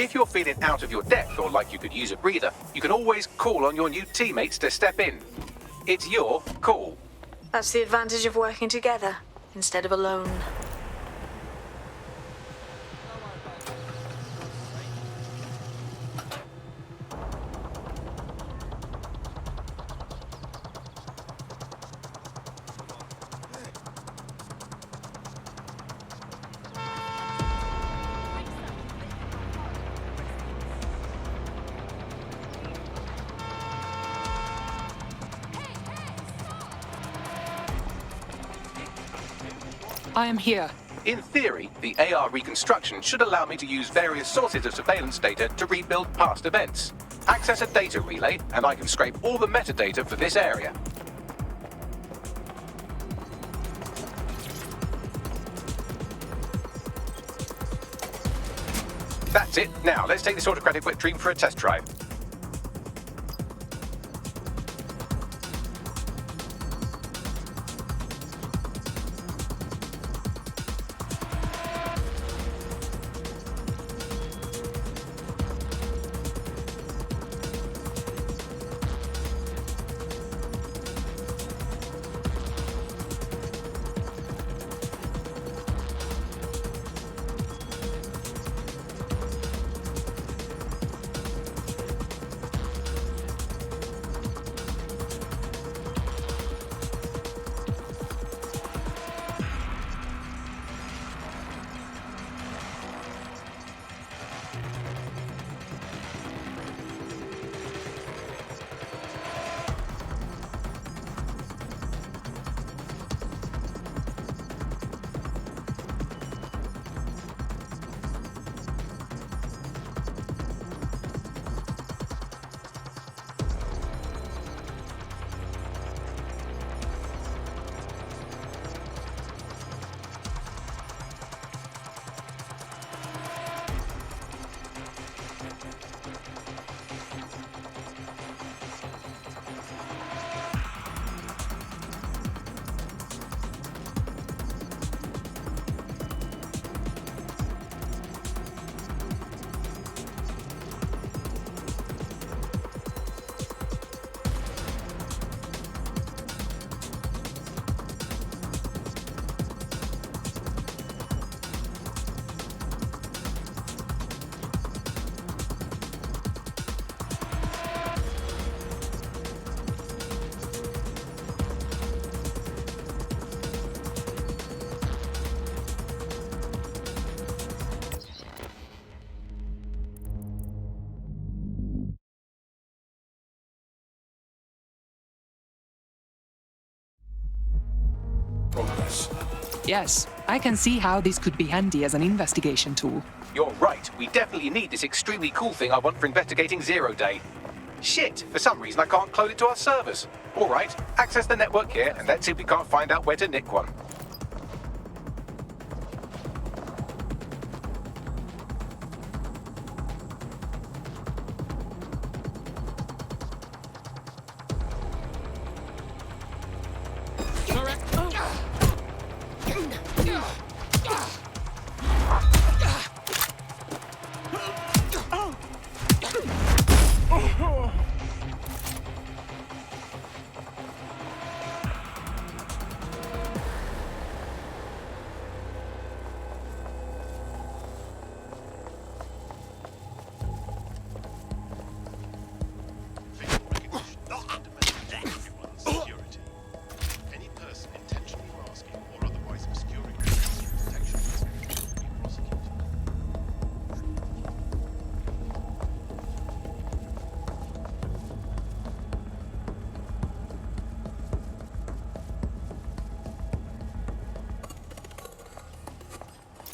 If you're feeling out of your depth or like you could use a breather, you can always call on your new teammates to step in. It's your call. That's the advantage of working together instead of alone. I am here. In theory, the AR reconstruction should allow me to use various sources of surveillance data to rebuild past events. Access a data relay, and I can scrape all the metadata for this area. That's it. Now, let's take this autocratic wet dream for a test drive. Yes, I can see how this could be handy as an investigation tool. You're right. We definitely need this extremely cool thing I want for investigating Zero Day. Shit, for some reason I can't clone it to our servers. Alright, access the network here and let's see if we can't find out where to nick one.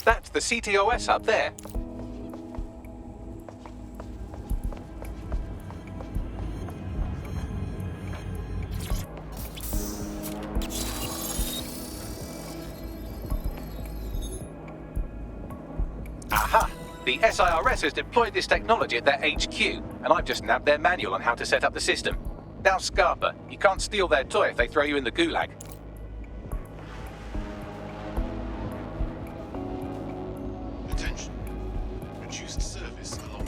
That's the CTOS up there. Aha! The SIRS has deployed this technology at their HQ, and I've just nabbed their manual on how to set up the system. Now, Scarpa, you can't steal their toy if they throw you in the gulag. Attention. Reduced service along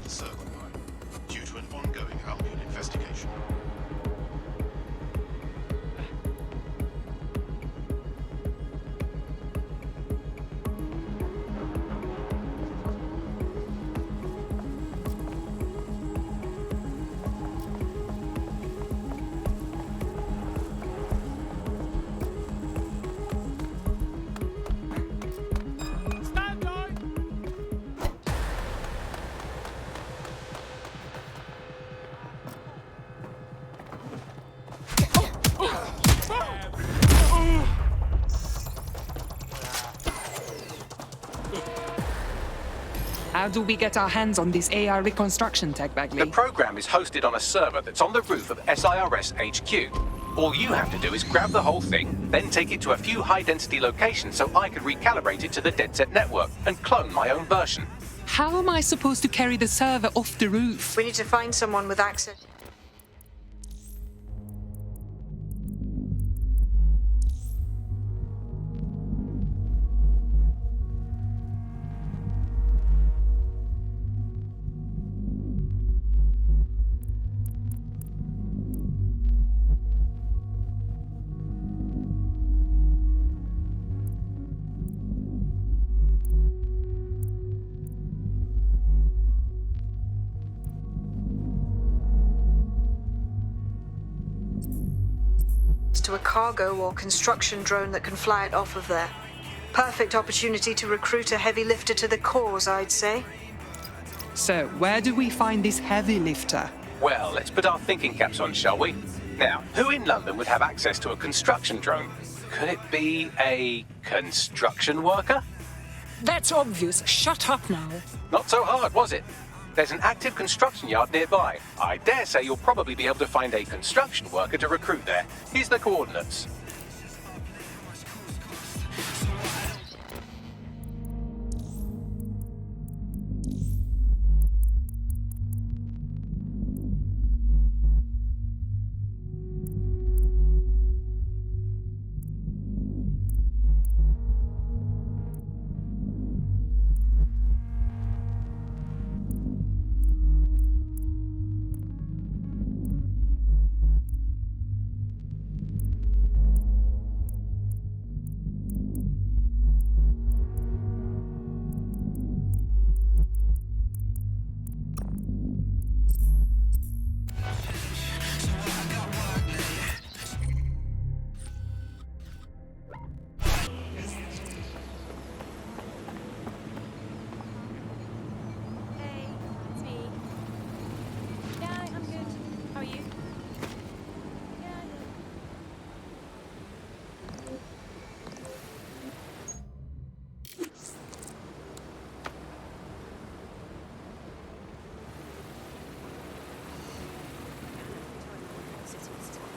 How do we get our hands on this AI reconstruction tech, The Bagley? program is hosted on a server that's on the roof of SIRS HQ. All you have to do is grab the whole thing, then take it to a few high-density locations so I can recalibrate it to the DedSec network and clone my own version. How am I supposed to carry the server off the roof? We need to find someone with access. To a cargo or construction drone that can fly it off of there. Perfect opportunity to recruit a heavy lifter to the cause, I'd say. So, where do we find this heavy lifter? Well, let's put our thinking caps on, shall we? Now, who in London would have access to a construction drone? Could it be a construction worker? That's obvious. Shut up now. Not so hard, was it? There's an active construction yard nearby. I dare say you'll probably be able to find a construction worker to recruit there. Here's the coordinates. Hey, it's me. Yeah, I'm good. How are you? Yeah,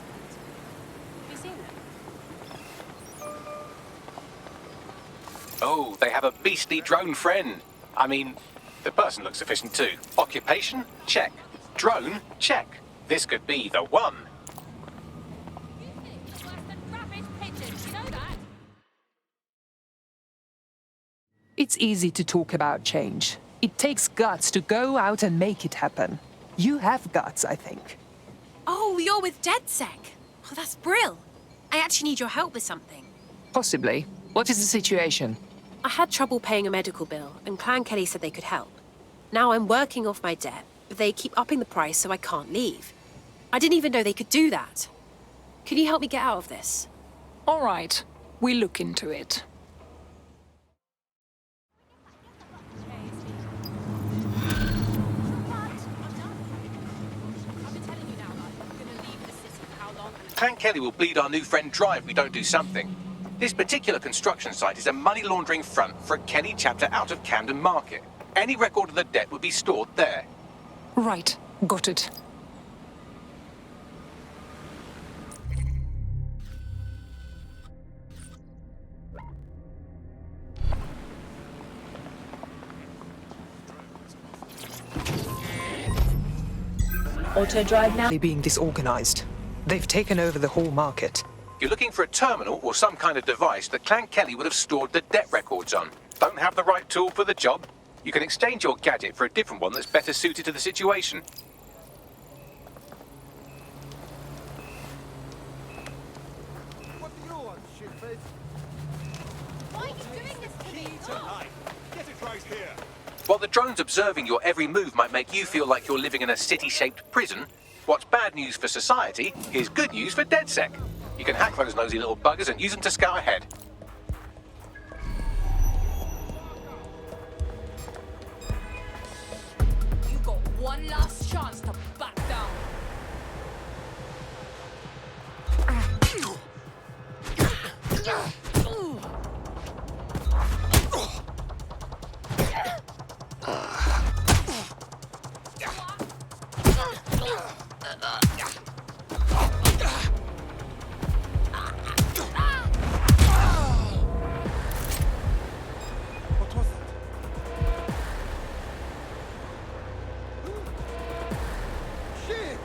Have you seen them? Oh, they have a beastly drone friend. I mean, the person looks efficient too. Occupation? Check. Drone? Check. This could be the one. It's easy to talk about change. It takes guts to go out and make it happen. You have guts, I think. Oh, you're with DedSec. Oh, that's brill. I actually need your help with something. Possibly. What is the situation? I had trouble paying a medical bill, and Clan Kelly said they could help. Now I'm working off my debt, but they keep upping the price so I can't leave. I didn't even know they could do that. Can you help me get out of this? All right. We'll look into it. Clan Kelly will bleed our new friend dry if we don't do something. This particular construction site is a money laundering front for a Kelly chapter out of Camden Market. Any record of the debt would be stored there. Right. Got it. Auto drive now. They're being disorganized. They've taken over the whole market. You're looking for a terminal or some kind of device that Clan Kelly would have stored the debt records on. Don't have the right tool for the job? You can exchange your gadget for a different one that's better suited to the situation. Why are you doing this to me? Get it right here. While the drones observing your every move might make you feel like you're living in a city-shaped prison, what's bad news for society is good news for DedSec. You can hack those nosy little buggers and use them to scout ahead. You got one last chance to back down. What was that? Shit!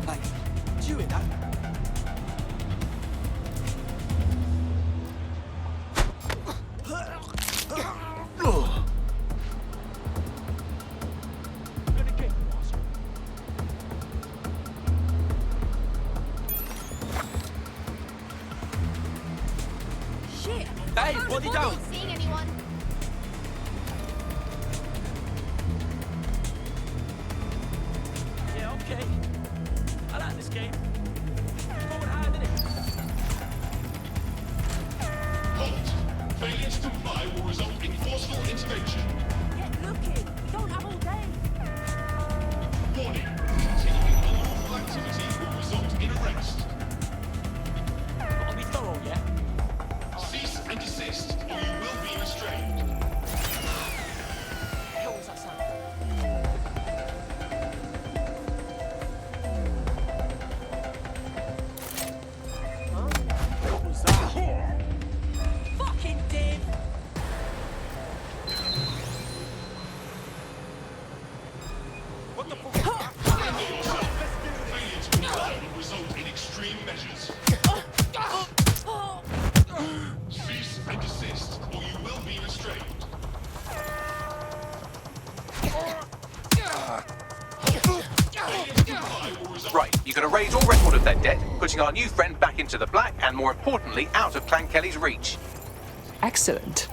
Like, did you hear that? Shit! Hey, body down! Seeing anyone? Yeah, okay. I like this game. Go and hide in it. Halt! Failure to comply will result in forceful intervention. Get looking! We don't have all day! Warning! Continuing unlawful activity will result in arrest. Gotta be thorough, yeah? Cease and desist, or you will be restrained. Hell was that sound? What was that? Fucking Dave! What the fuck? Failure to comply will result in extreme measures. Cease and desist, or you will be restrained. Right, you can erase all record of their debt, putting our new friend back into the black and, more importantly, out of Clan Kelly's reach. Excellent.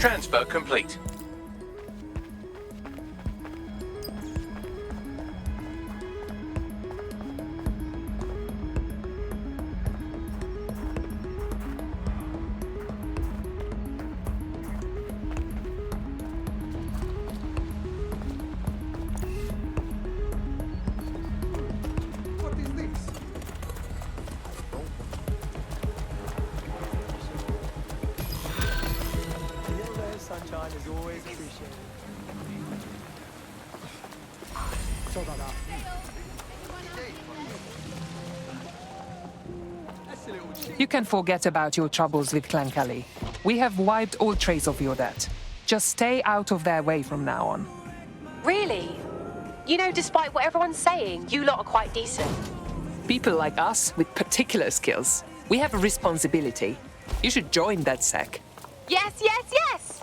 Transfer complete. Sunshine is always appreciated. Sorry about that. You can forget about your troubles with Clan Kelly. We have wiped all trace of your debt. Just stay out of their way from now on. Really? You know, despite what everyone's saying, you lot are quite decent. People like us with particular skills, we have a responsibility. You should join that sec. Yes, yes, yes!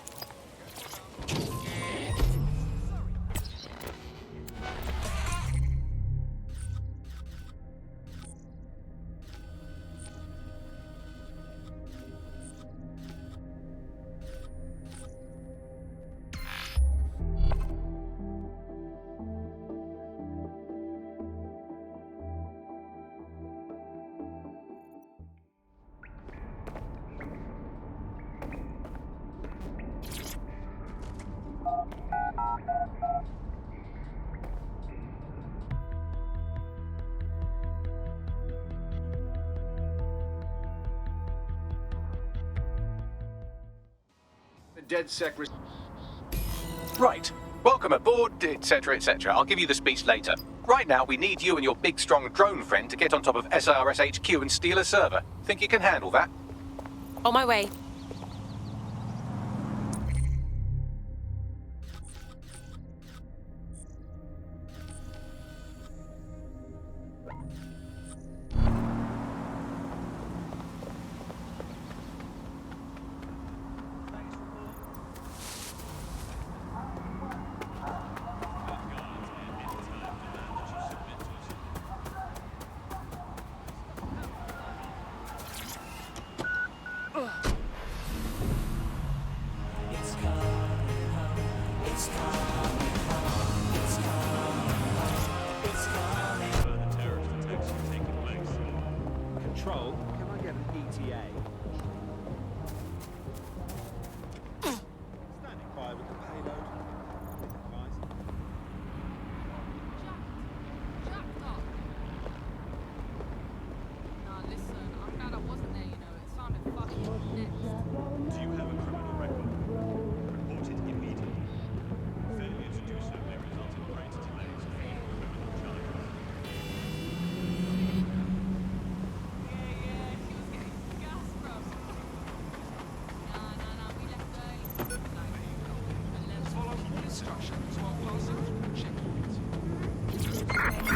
Right. Welcome aboard, etc., etc. I'll give you the speech later. Right now, we need you and your big, strong drone friend to get on top of SIRS HQ and steal a server. Think you can handle that? On my way. Control, can I get an ETA? Standing by with the payload. Advised. Nah, listen, I'm glad I wasn't there, you know. It sounded fucking next. Do you have a criminal record? Report it immediately. Failure to do so may result in greater delays and criminal charges.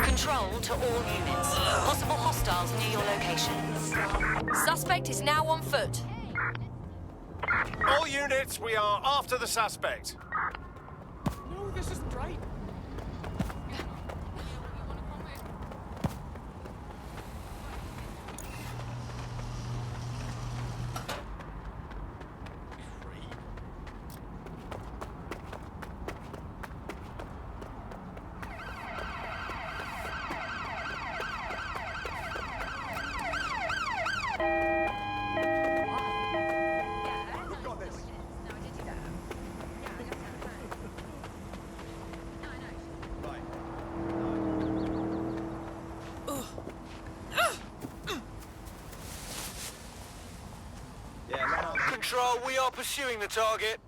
Control to all units. Possible hostiles near your location. Suspect is now on foot. All units, we are after the suspect. No, this isn't right. Control, we are pursuing the target.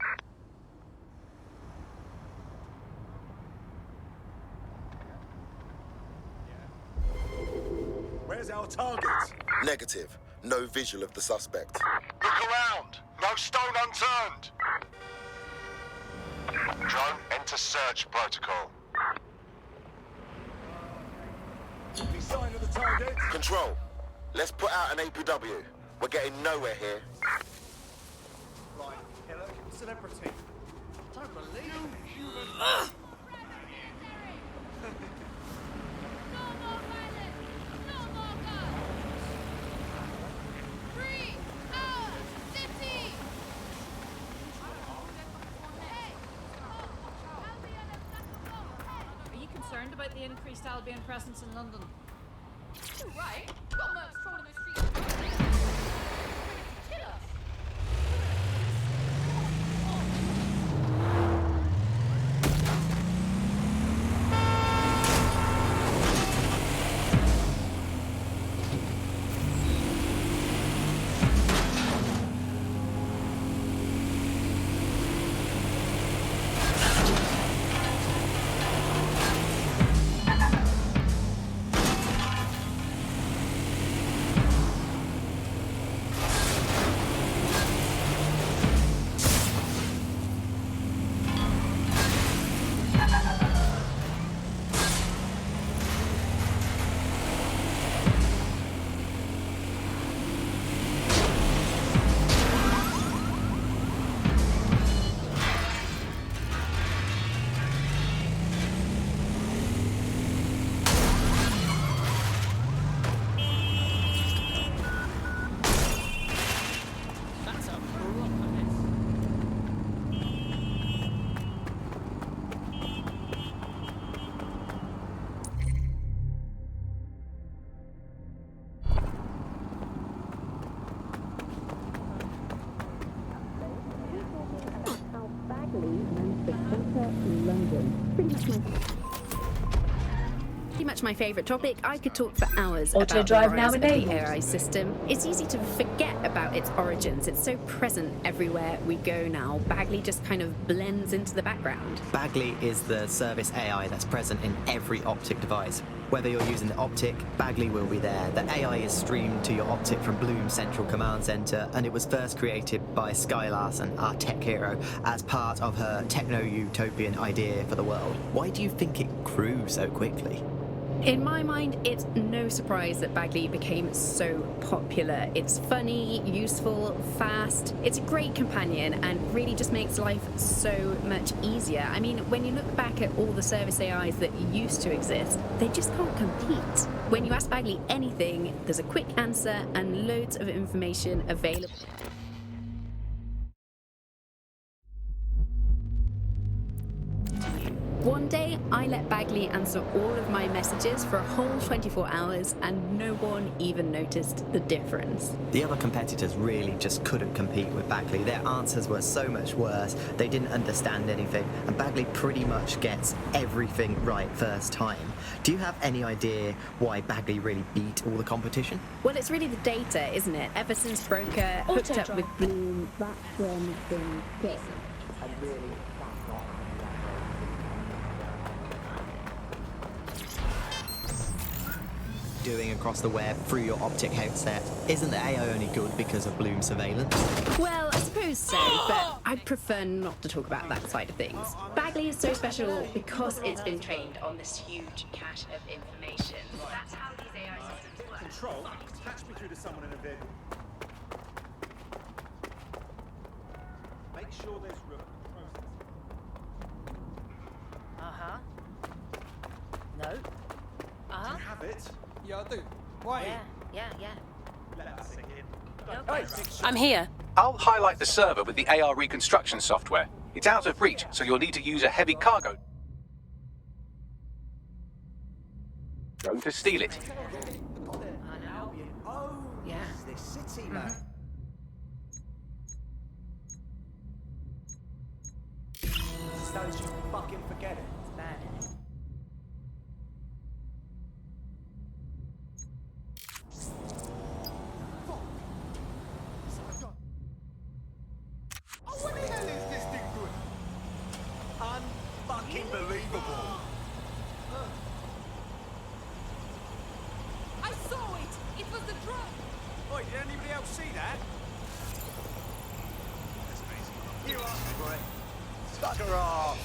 Where's our target? Negative. No visual of the suspect. Look around. No stone unturned. Drone, enter search protocol. Any sign of the target? Control. Let's put out an APW. We're getting nowhere here. Right, killer, celebrity. Don't believe you, human. concerned about the increased Albion presence in London. You're right. Got mercs trolling the streets. Kill us. Pretty much my favourite topic. I could talk for hours Auto about drive the now rise of the enabled. AI system. It's easy to forget about its origins. It's so present everywhere we go now. Bagley just kind of blends into the background. Bagley is the service AI that's present in every Optic device. Whether you're using the Optic, Bagley will be there. The AI is streamed to your Optic from Bloom's Central Command Center, and it was first created by Sky Larson, our tech hero, as part of her techno-utopian idea for the world. Why do you think it grew so quickly? In my mind, it's no surprise that Bagley became so popular. It's funny, useful, fast. It's a great companion and really just makes life so much easier. I mean, when you look back at all the service AIs that used to exist, they just can't compete. When you ask Bagley anything, there's a quick answer and loads of information available. One day, I let Bagley answer all of my messages for a whole 24 hours, and no one even noticed the difference. The other competitors really just couldn't compete with Bagley. Their answers were so much worse, they didn't understand anything, and Bagley pretty much gets everything right first time. Do you have any idea why Bagley really beat all the competition? Well, it's really the data, isn't it? Ever since Broker hooked up Auto with Bloom, that's when things get. Doing across the web through your Optic headset. Isn't the AI only good because of Bloom surveillance? Well, I suppose so, but I'd prefer not to talk about that side of things. Bagley is so special because it's been trained on this huge cache of information. That's how these AI systems work. Control, patch me through to someone in a vehicle. Make sure there's room for processing. Uh-huh. No. Uh-huh. Do you have it? Yeah, I do. Why? Yeah. Let that sink in. Okay. I'm here. I'll highlight the server with the AR reconstruction software. It's out of reach, so you'll need to use a heavy cargo drone to steal it. Yeah. This city, man. Don't you fucking forget it. It's bad, isn't it? Oh, what the hell is this thing doing? Unfucking believable. I saw it. It was the drone. Oi, did anybody else see that? You asked for it. Bugger off.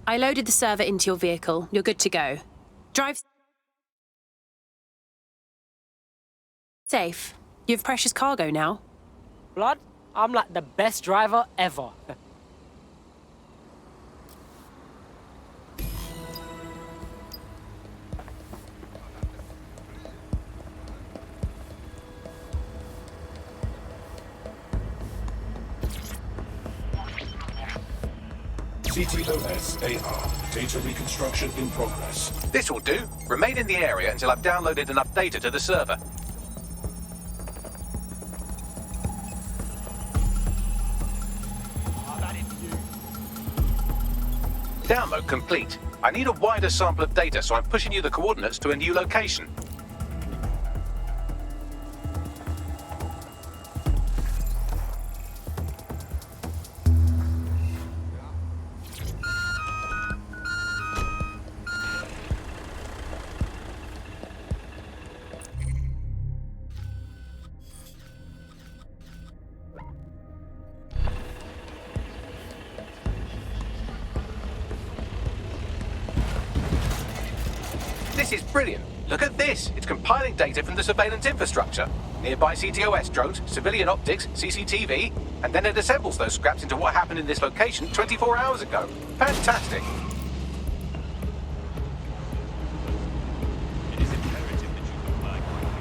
I loaded the server into your vehicle. You're good to go. Drive safe. You have precious cargo now. Blood, I'm like the best driver ever. CTOS AR. Data reconstruction in progress. This will do. Remain in the area until I've downloaded enough data to the server. Download complete. I need a wider sample of data, so I'm pushing you the coordinates to a new location. This is brilliant. Look at this. It's compiling data from the surveillance infrastructure. Nearby CTOS drones, civilian optics, CCTV, and then it assembles those scraps into what happened in this location 24 hours ago. Fantastic. It is imperative that you comply quickly.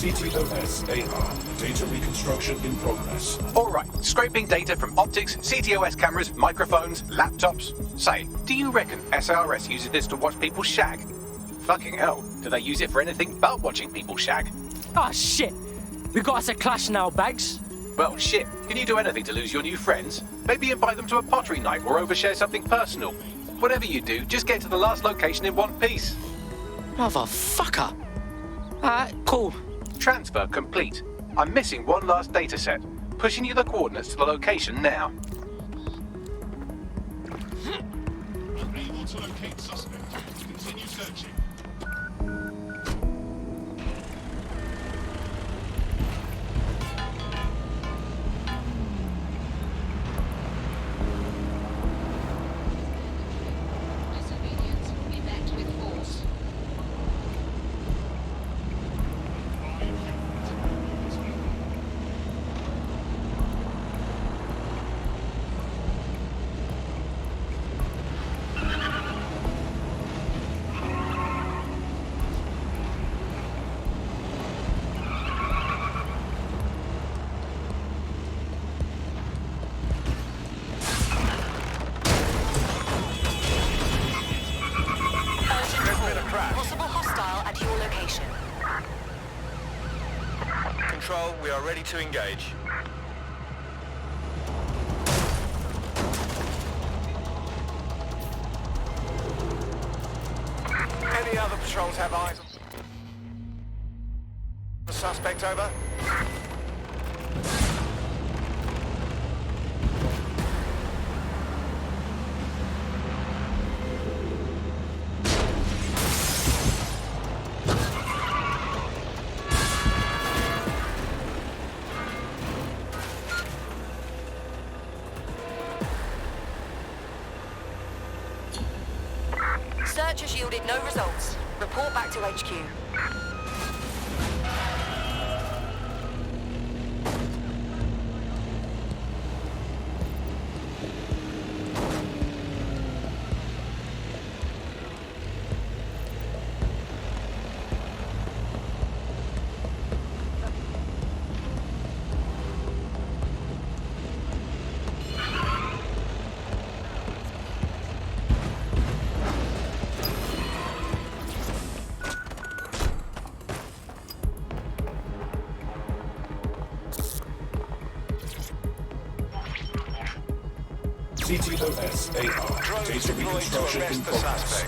CTOS AR. Data reconstruction in progress. All right, scraping data from optics, CTOS cameras, microphones, laptops. Say, do you reckon SRS uses this to watch people shag? Fucking hell, do they use it for anything but watching people shag? Ah, shit. We got us a clash now, Bags. Well, shit, can you do anything to lose your new friends? Maybe invite them to a pottery night or overshare something personal. Whatever you do, just get to the last location in one piece. Motherfucker. Alright, cool. Transfer complete. I'm missing one last data set. Pushing you the coordinates to the location now. Unable to locate suspect. Continue searching. Disobedience will be met with force. Possible hostile at your location. Control, we are ready to engage. Any other patrols have eyes on the suspect, over? Search has yielded no results. Report back to HQ. CTOS-AR. Data reconstruction in progress.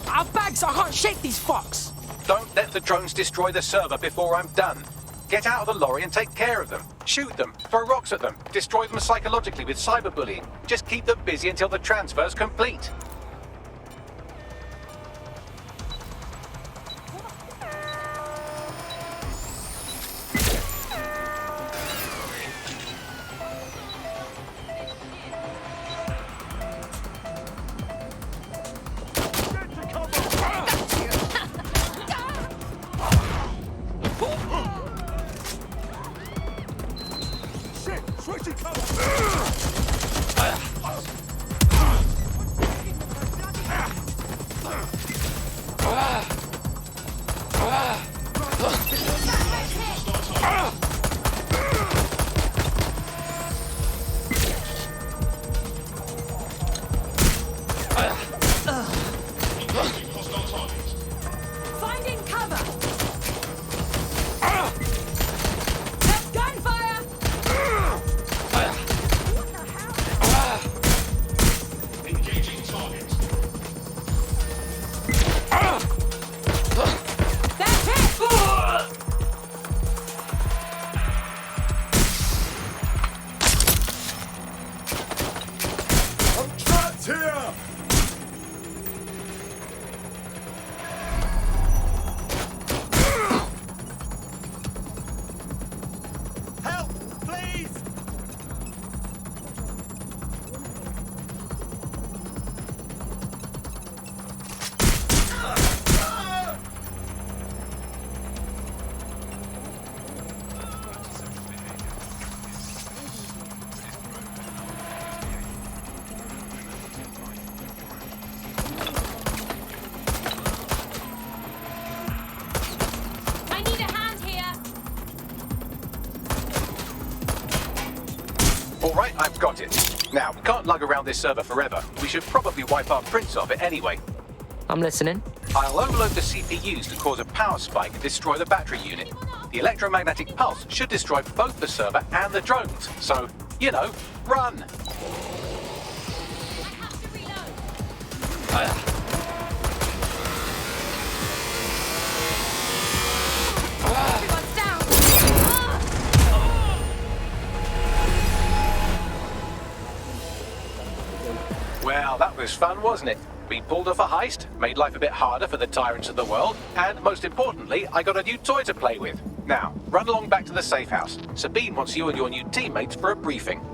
Our bags! I can't shake these fucks! Don't let the drones destroy the server before I'm done. Get out of the lorry and take care of them. Shoot them, throw rocks at them, destroy them psychologically with cyberbullying. Just keep them busy until the transfer's complete. Finding cover! Gunfire! Engaging target. That's it! I'm trapped here! Help! Please! I need a hand here! All right, I've got it. Now, we can't lug around this server forever. We should probably wipe our prints off it anyway. I'm listening. I'll overload the CPUs to cause a power spike and destroy the battery unit. The electromagnetic pulse should destroy both the server and the drones. So, you know, run! Everyone's down! Well, that was fun, wasn't it? We pulled off a heist, made life a bit harder for the tyrants of the world, and most importantly, I got a new toy to play with. Now, run along back to the safe house. Sabine wants you and your new teammates for a briefing.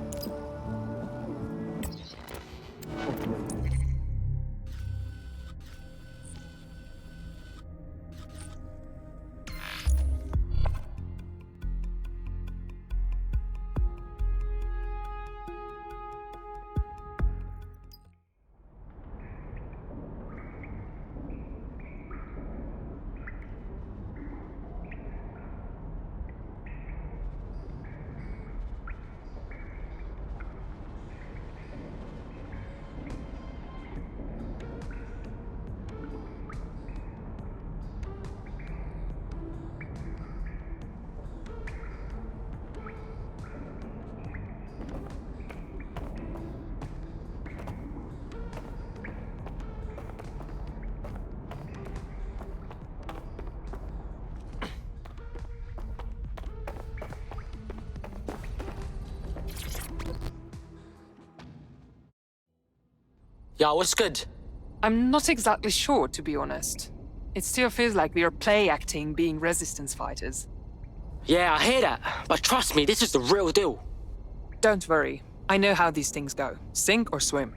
Yeah, what's good? I'm not exactly sure, to be honest. It still feels like we are play acting being resistance fighters. Yeah, I hear that. But trust me, this is the real deal. Don't worry. I know how these things go. Sink or swim.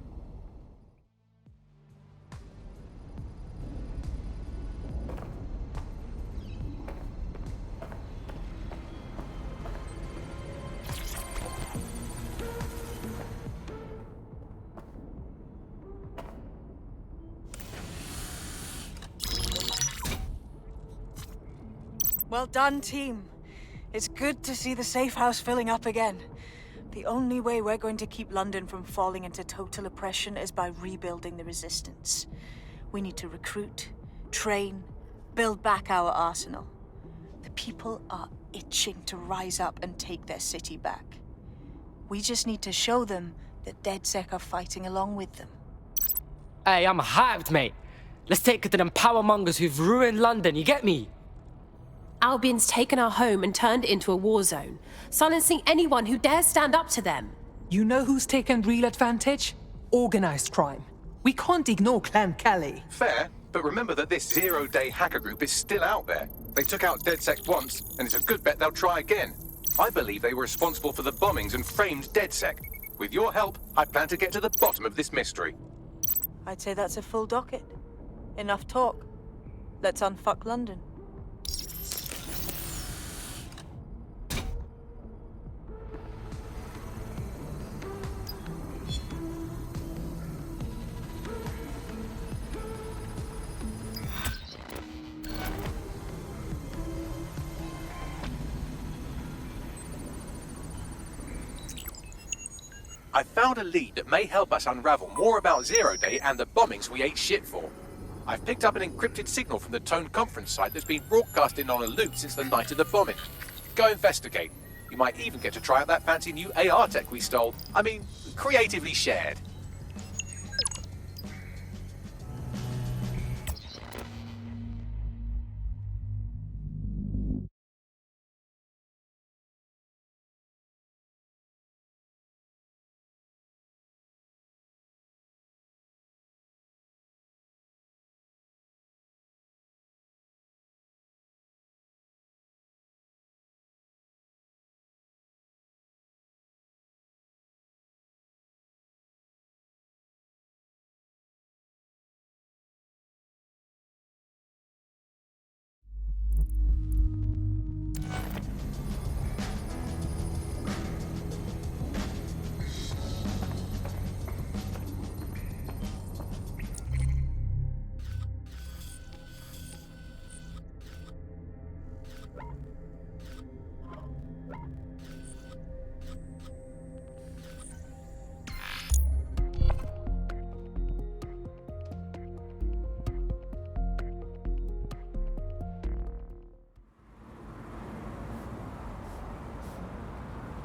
Well done, team. It's good to see the safe house filling up again. The only way we're going to keep London from falling into total oppression is by rebuilding the resistance. We need to recruit, train, build back our arsenal. The people are itching to rise up and take their city back. We just need to show them that DedSec are fighting along with them. Hey, I'm hyped, mate. Let's take it to them powermongers who've ruined London, you get me? Albion's taken our home and turned it into a war zone, silencing anyone who dares stand up to them. You know who's taken real advantage? Organized crime. We can't ignore Clan Callie. Fair, but remember that this zero-day hacker group is still out there. They took out DedSec once, and it's a good bet they'll try again. I believe they were responsible for the bombings and framed DedSec. With your help, I plan to get to the bottom of this mystery. I'd say that's a full docket. Enough talk. Let's unfuck London. I found a lead that may help us unravel more about Zero Day and the bombings we ate shit for. I've picked up an encrypted signal from the Tone conference site that's been broadcasting on a loop since the night of the bombing. Go investigate. You might even get to try out that fancy new AR tech we stole. I mean, creatively shared.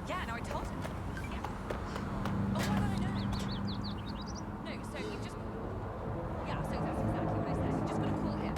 Yeah, no, I told him. Yeah. Oh, what did I know? No, so you just... Yeah, so that's exactly what I said. You just gotta call him.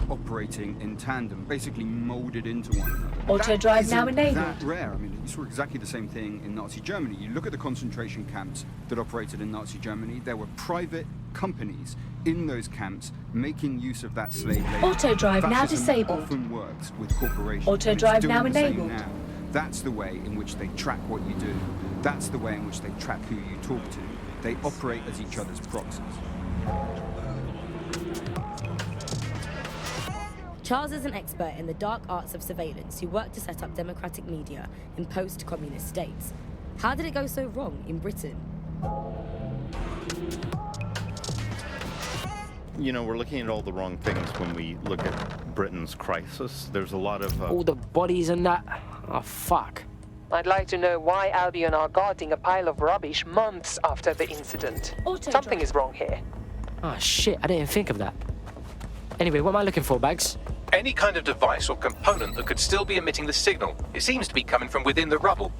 Operating in tandem, basically molded into one another. Auto drive now enabled. That rare. I mean, you saw exactly the same thing in Nazi Germany. You look at the concentration camps that operated in Nazi Germany. There were private companies in those camps making use of that slave labor. Auto drive now disabled. Often works with corporations. Auto and it's drive doing now the same enabled. now. That's the way in which they track what you do. That's the way in which they track who you talk to. They operate as each other's proxies. Charles is an expert in the dark arts of surveillance who worked to set up democratic media in post-communist states. How did it go so wrong in Britain? You know, we're looking at all the wrong things when we look at Britain's crisis. There's a lot of... All the bodies and that. Oh, fuck. I'd like to know why Albion are guarding a pile of rubbish months after the incident. Something is wrong here. Oh, shit, I didn't think of that. Anyway, what am I looking for, Bags? Any kind of device or component that could still be emitting the signal. It seems to be coming from within the rubble.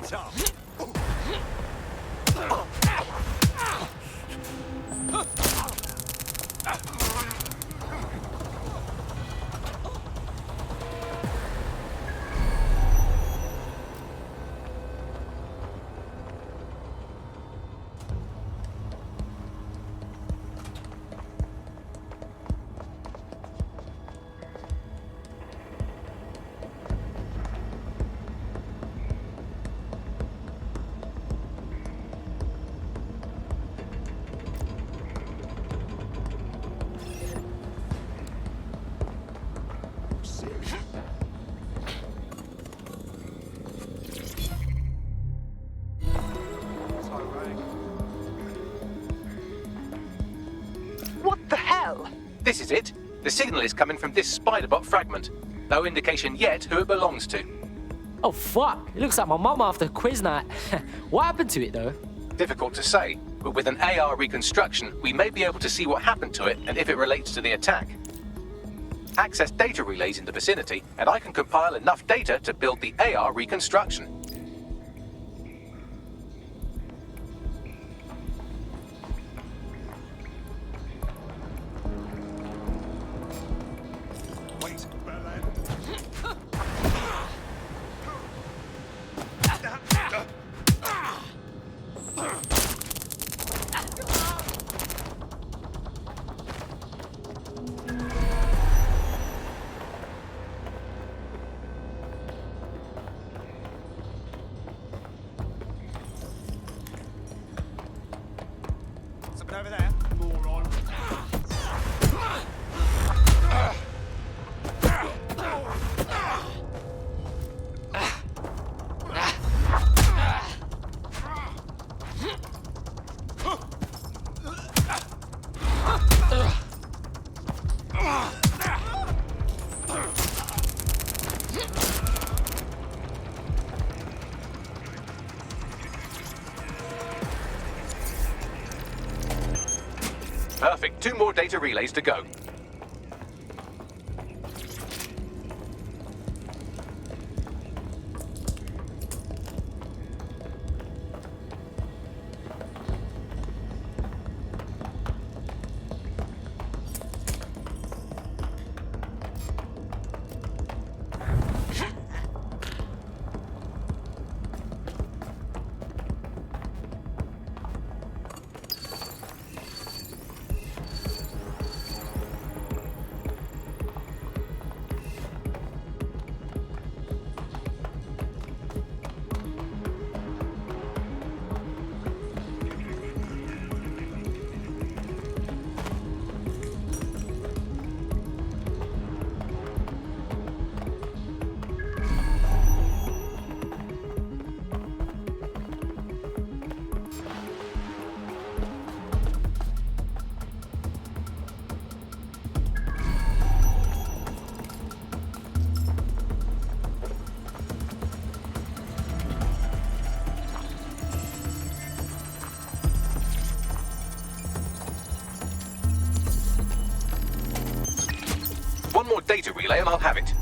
tough. What the hell? This is it. The signal is coming from this Spiderbot fragment. No indication yet who it belongs to. Oh fuck, it looks like my mum after quiz night. What happened to it though? Difficult to say, but with an AR reconstruction, we may be able to see what happened to it and if it relates to the attack. Access data relays in the vicinity, and I can compile enough data to build the AR reconstruction. Wait, Berlin. Something over there, moron. Perfect. 2 more data relays to go. One more data relay and I'll have it.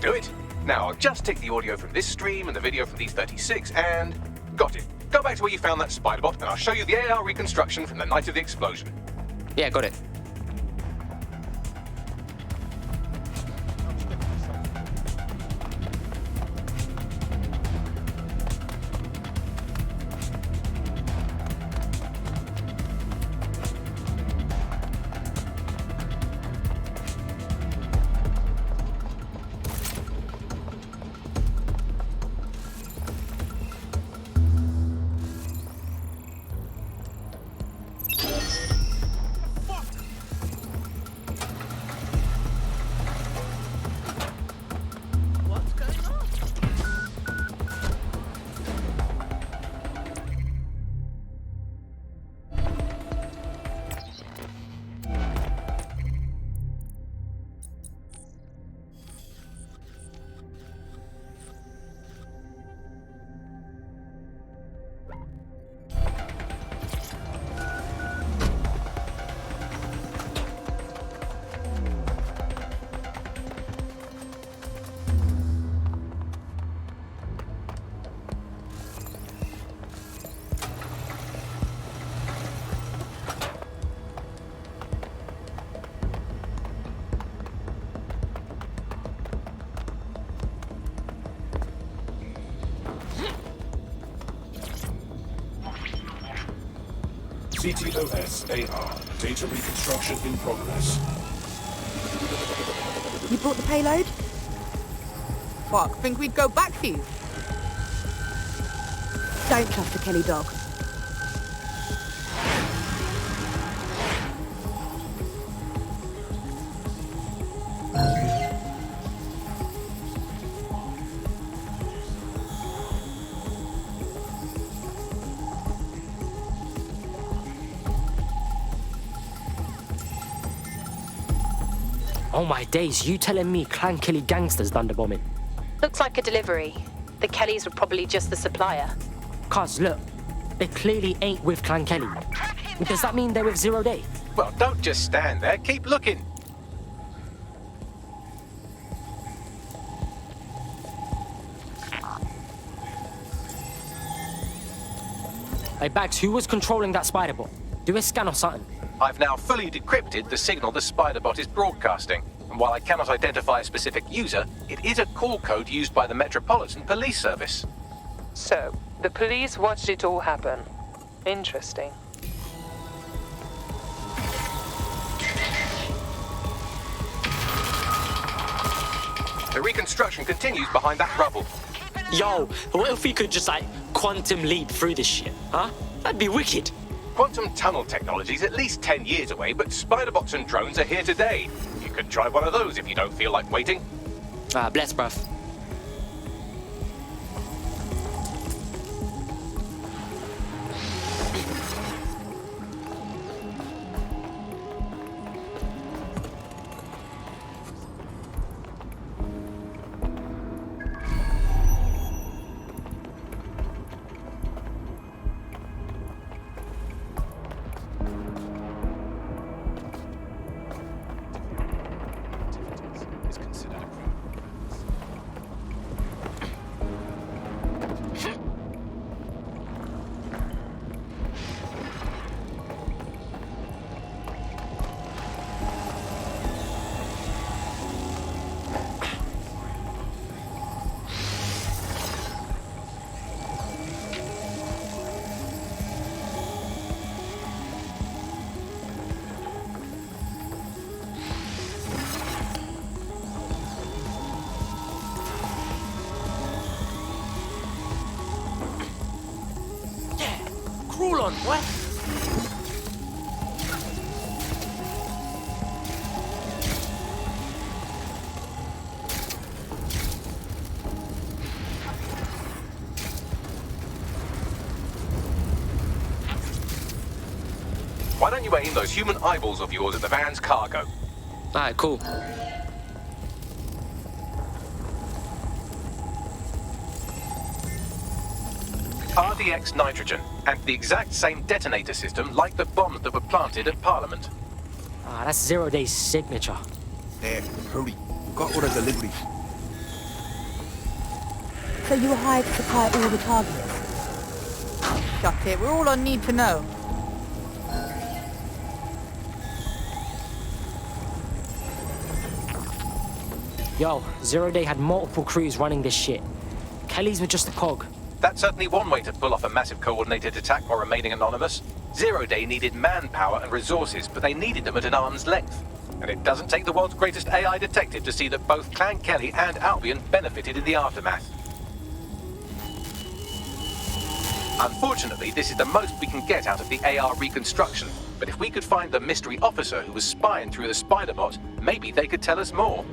do it. Now I'll just take the audio from this stream and the video from these 36 and... Got it. Go back to where you found that spider bot and I'll show you the AR reconstruction from the night of the explosion. Yeah, got it. CTOS AR. Data reconstruction in progress. You brought the payload? Fuck, think we'd go back for you? Don't trust the Kelly dog. Oh my days, you telling me Clan Kelly gangsters done the bombing? Looks like a delivery. The Kellys were probably just the supplier. Cuz, look, they clearly ain't with Clan Kelly. Does that mean they're with Zero Day? Well, don't just stand there, keep looking. Hey, Bags, who was controlling that spider bot? Do a scan or something. I've now fully decrypted the signal the spider bot is broadcasting. And while I cannot identify a specific user, it is a call code used by the Metropolitan Police Service. So, the police watched it all happen. Interesting. The reconstruction continues behind that rubble. Yo, what if we could just, like, quantum leap through this shit, huh? That'd be wicked. Quantum tunnel technology is at least 10 years away, but spider bots and drones are here today. You could try one of those if you don't feel like waiting. Bless, bruv. Crawl on, what? Why don't you aim those human eyeballs of yours at the van's cargo? Alright, cool. RDX nitrogen, and the exact same detonator system like the bombs that were planted at Parliament. That's Zero Day's signature. There, hurry. Got all the deliveries. So you were hired to supply all the targets? Got it. We're all on need to know. Yo, Zero Day had multiple crews running this shit. Kelly's were just a cog. That's certainly one way to pull off a massive coordinated attack while remaining anonymous. Zero Day needed manpower and resources, but they needed them at an arm's length. And it doesn't take the world's greatest AI detective to see that both Clan Kelly and Albion benefited in the aftermath. Unfortunately, this is the most we can get out of the AR reconstruction, but if we could find the mystery officer who was spying through the spider bot, maybe they could tell us more.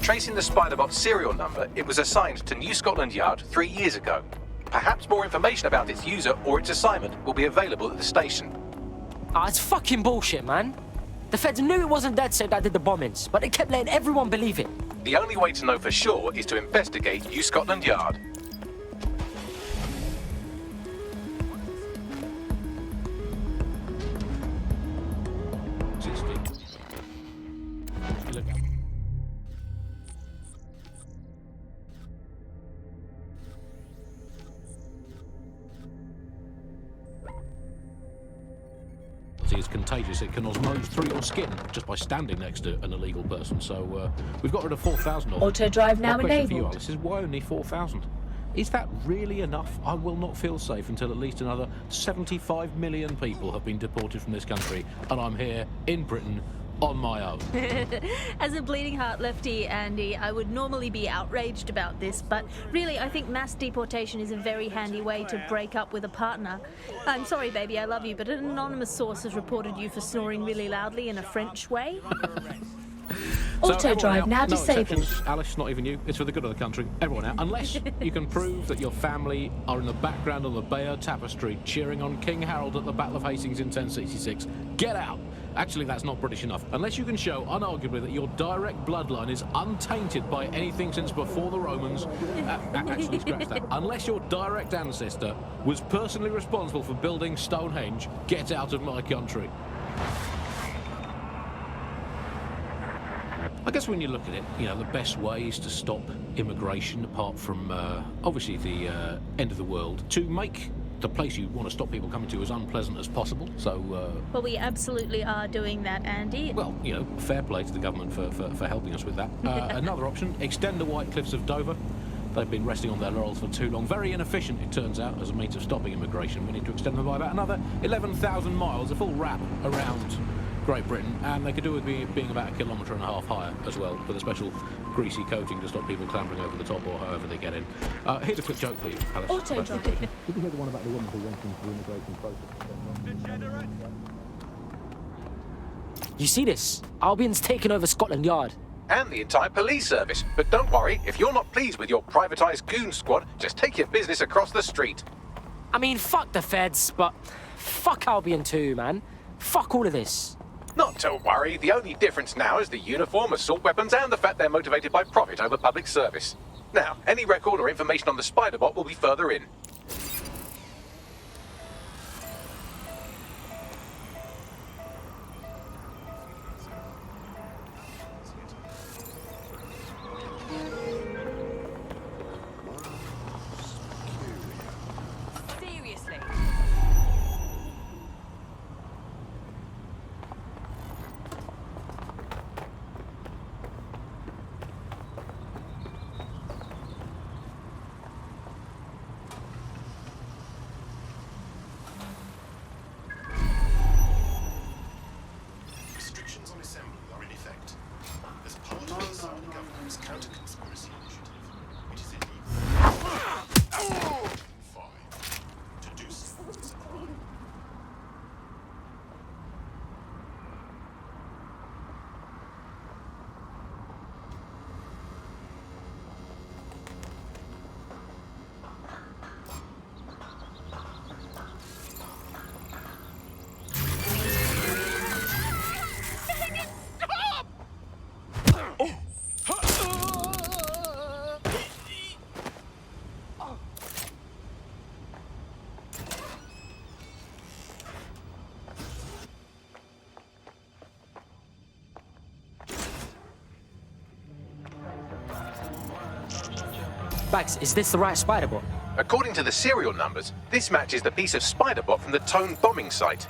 Tracing the Spider-Bot serial number, it was assigned to New Scotland Yard 3 years ago. Perhaps more information about its user or its assignment will be available at the station. Ah, it's fucking bullshit, man. The feds knew it wasn't DedSec that did the bombings, but they kept letting everyone believe it. The only way to know for sure is to investigate New Scotland Yard. Is contagious. It can osmose through your skin just by standing next to an illegal person. So we've got rid of 4,000 of them. Auto drive now My question enabled. for you, Alice, is why only 4,000? Is that really enough? I will not feel safe until at least another 75 million people have been deported from this country, and I'm here in Britain on my own. As a bleeding heart lefty, Andy, I would normally be outraged about this, but really I think mass deportation is a very handy way to break up with a partner. I'm sorry, baby, I love you, but an anonymous source has reported you for snoring really loudly in a French way. So drive now no disabled. exceptions. Alice, not even you. It's for the good of the country. Everyone out. Unless you can prove that your family are in the background on the Bayeux Tapestry cheering on King Harold at the Battle of Hastings in 1066. Get out! Actually, that's not British enough. Unless you can show, unarguably, that your direct bloodline is untainted by anything since before the Romans. Actually, scratch that. Unless your direct ancestor was personally responsible for building Stonehenge, get out of my country. I guess when you look at it, you know, the best way is to stop immigration, apart from, obviously, the end of the world, to make the place you want to stop people coming to as unpleasant as possible. So, Well, we absolutely are doing that, Andy. well, you know, fair play to the government for helping us with that. Another option, extend the White Cliffs of Dover. They've been resting on their laurels for too long. Very inefficient, it turns out, as a means of stopping immigration. We need to extend them by about another 11,000 miles, a full wrap around Great Britain, and they could do with being about 1.5 kilometres higher as well, with a special greasy coating to stop people clambering over the top or however they get in. Here's a quick joke for you, Alice. Auto Did you hear the one about the woman who went into the immigration process? You see this? Albion's taken over Scotland Yard. And the entire police service. But don't worry, if you're not pleased with your privatised goon squad, just take your business across the street. I mean, fuck the feds, but fuck Albion too, man. Fuck all of this. Not to worry, the only difference now is the uniform, assault weapons, and the fact they're motivated by profit over public service. Now, any record or information on the Spider-Bot will be further in. Seriously? Restrictions on assembly are in effect. As part of the Southern government's counter-conspiracy initiative, it is illegal. 5. To do so is a crime. Bags, is this the right Spider-Bot? According to the serial numbers, this matches the piece of Spider-Bot from the Tone bombing site.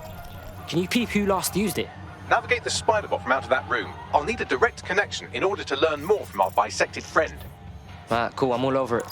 Can you peep who last used it? Navigate the Spider-Bot from out of that room. I'll need a direct connection in order to learn more from our bisected friend. Alright, cool, I'm all over it.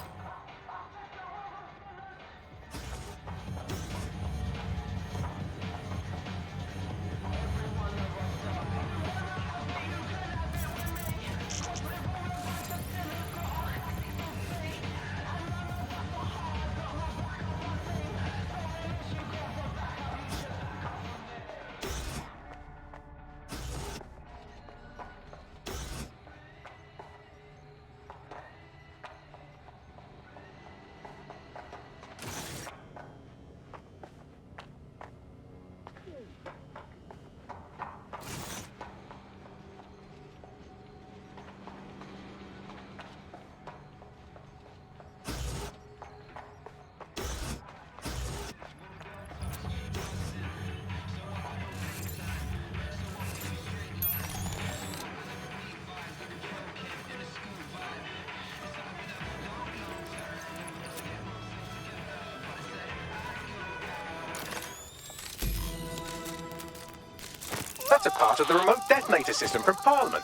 That's a part of the remote detonator system from Parliament.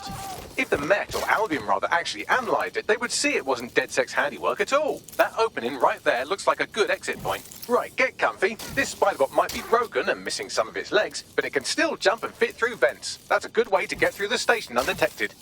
If the Met, or Albion rather, actually analysed it, they would see it wasn't DedSec's handiwork at all. That opening right there looks like a good exit point. Right, get comfy. This Spider-Bot might be broken and missing some of its legs, but it can still jump and fit through vents. That's a good way to get through the station undetected.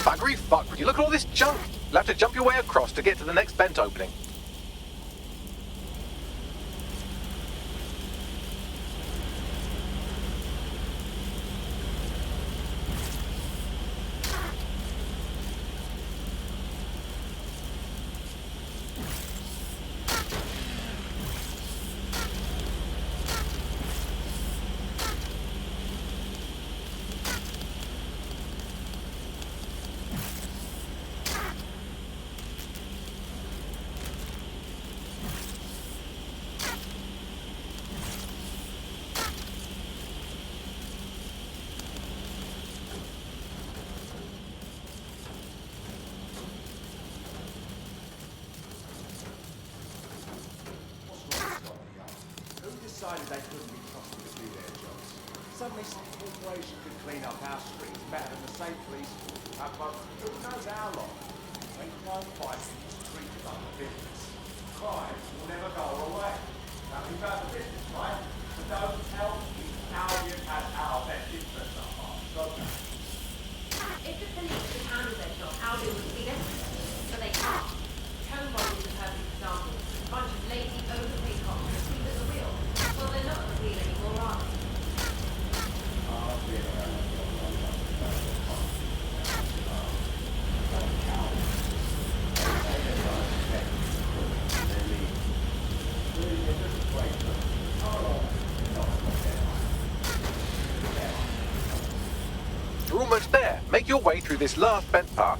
Buggery fuck, would you look at all this junk? You'll have to jump your way across to get to the next vent opening. Decided they couldn't be trusted to do their jobs. Suddenly some corporation could clean up our streets better than the state police. But who knows how long? They won't fight to treat it like a business. Crime will never go away. Now we've got the business, right? But don't tell me how you had our best interests at heart. Don't you? If the police could handle their job, Albion would be necessary. But they can't. Comebomb is a perfect example. A bunch of lazy, overpaid cops asleep at the wheel. Well, they're not at the wheel anymore, are they? You're almost there. Make your way through this last vent path.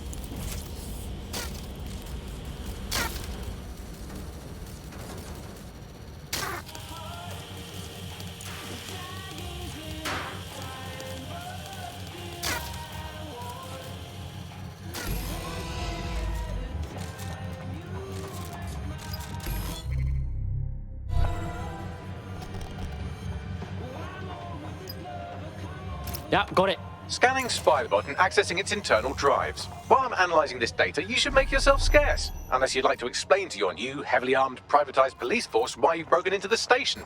Yeah, got it. Scanning Spiderbot and accessing its internal drives. While I'm analysing this data, you should make yourself scarce. Unless you'd like to explain to your new, heavily armed, privatised police force why you've broken into the station.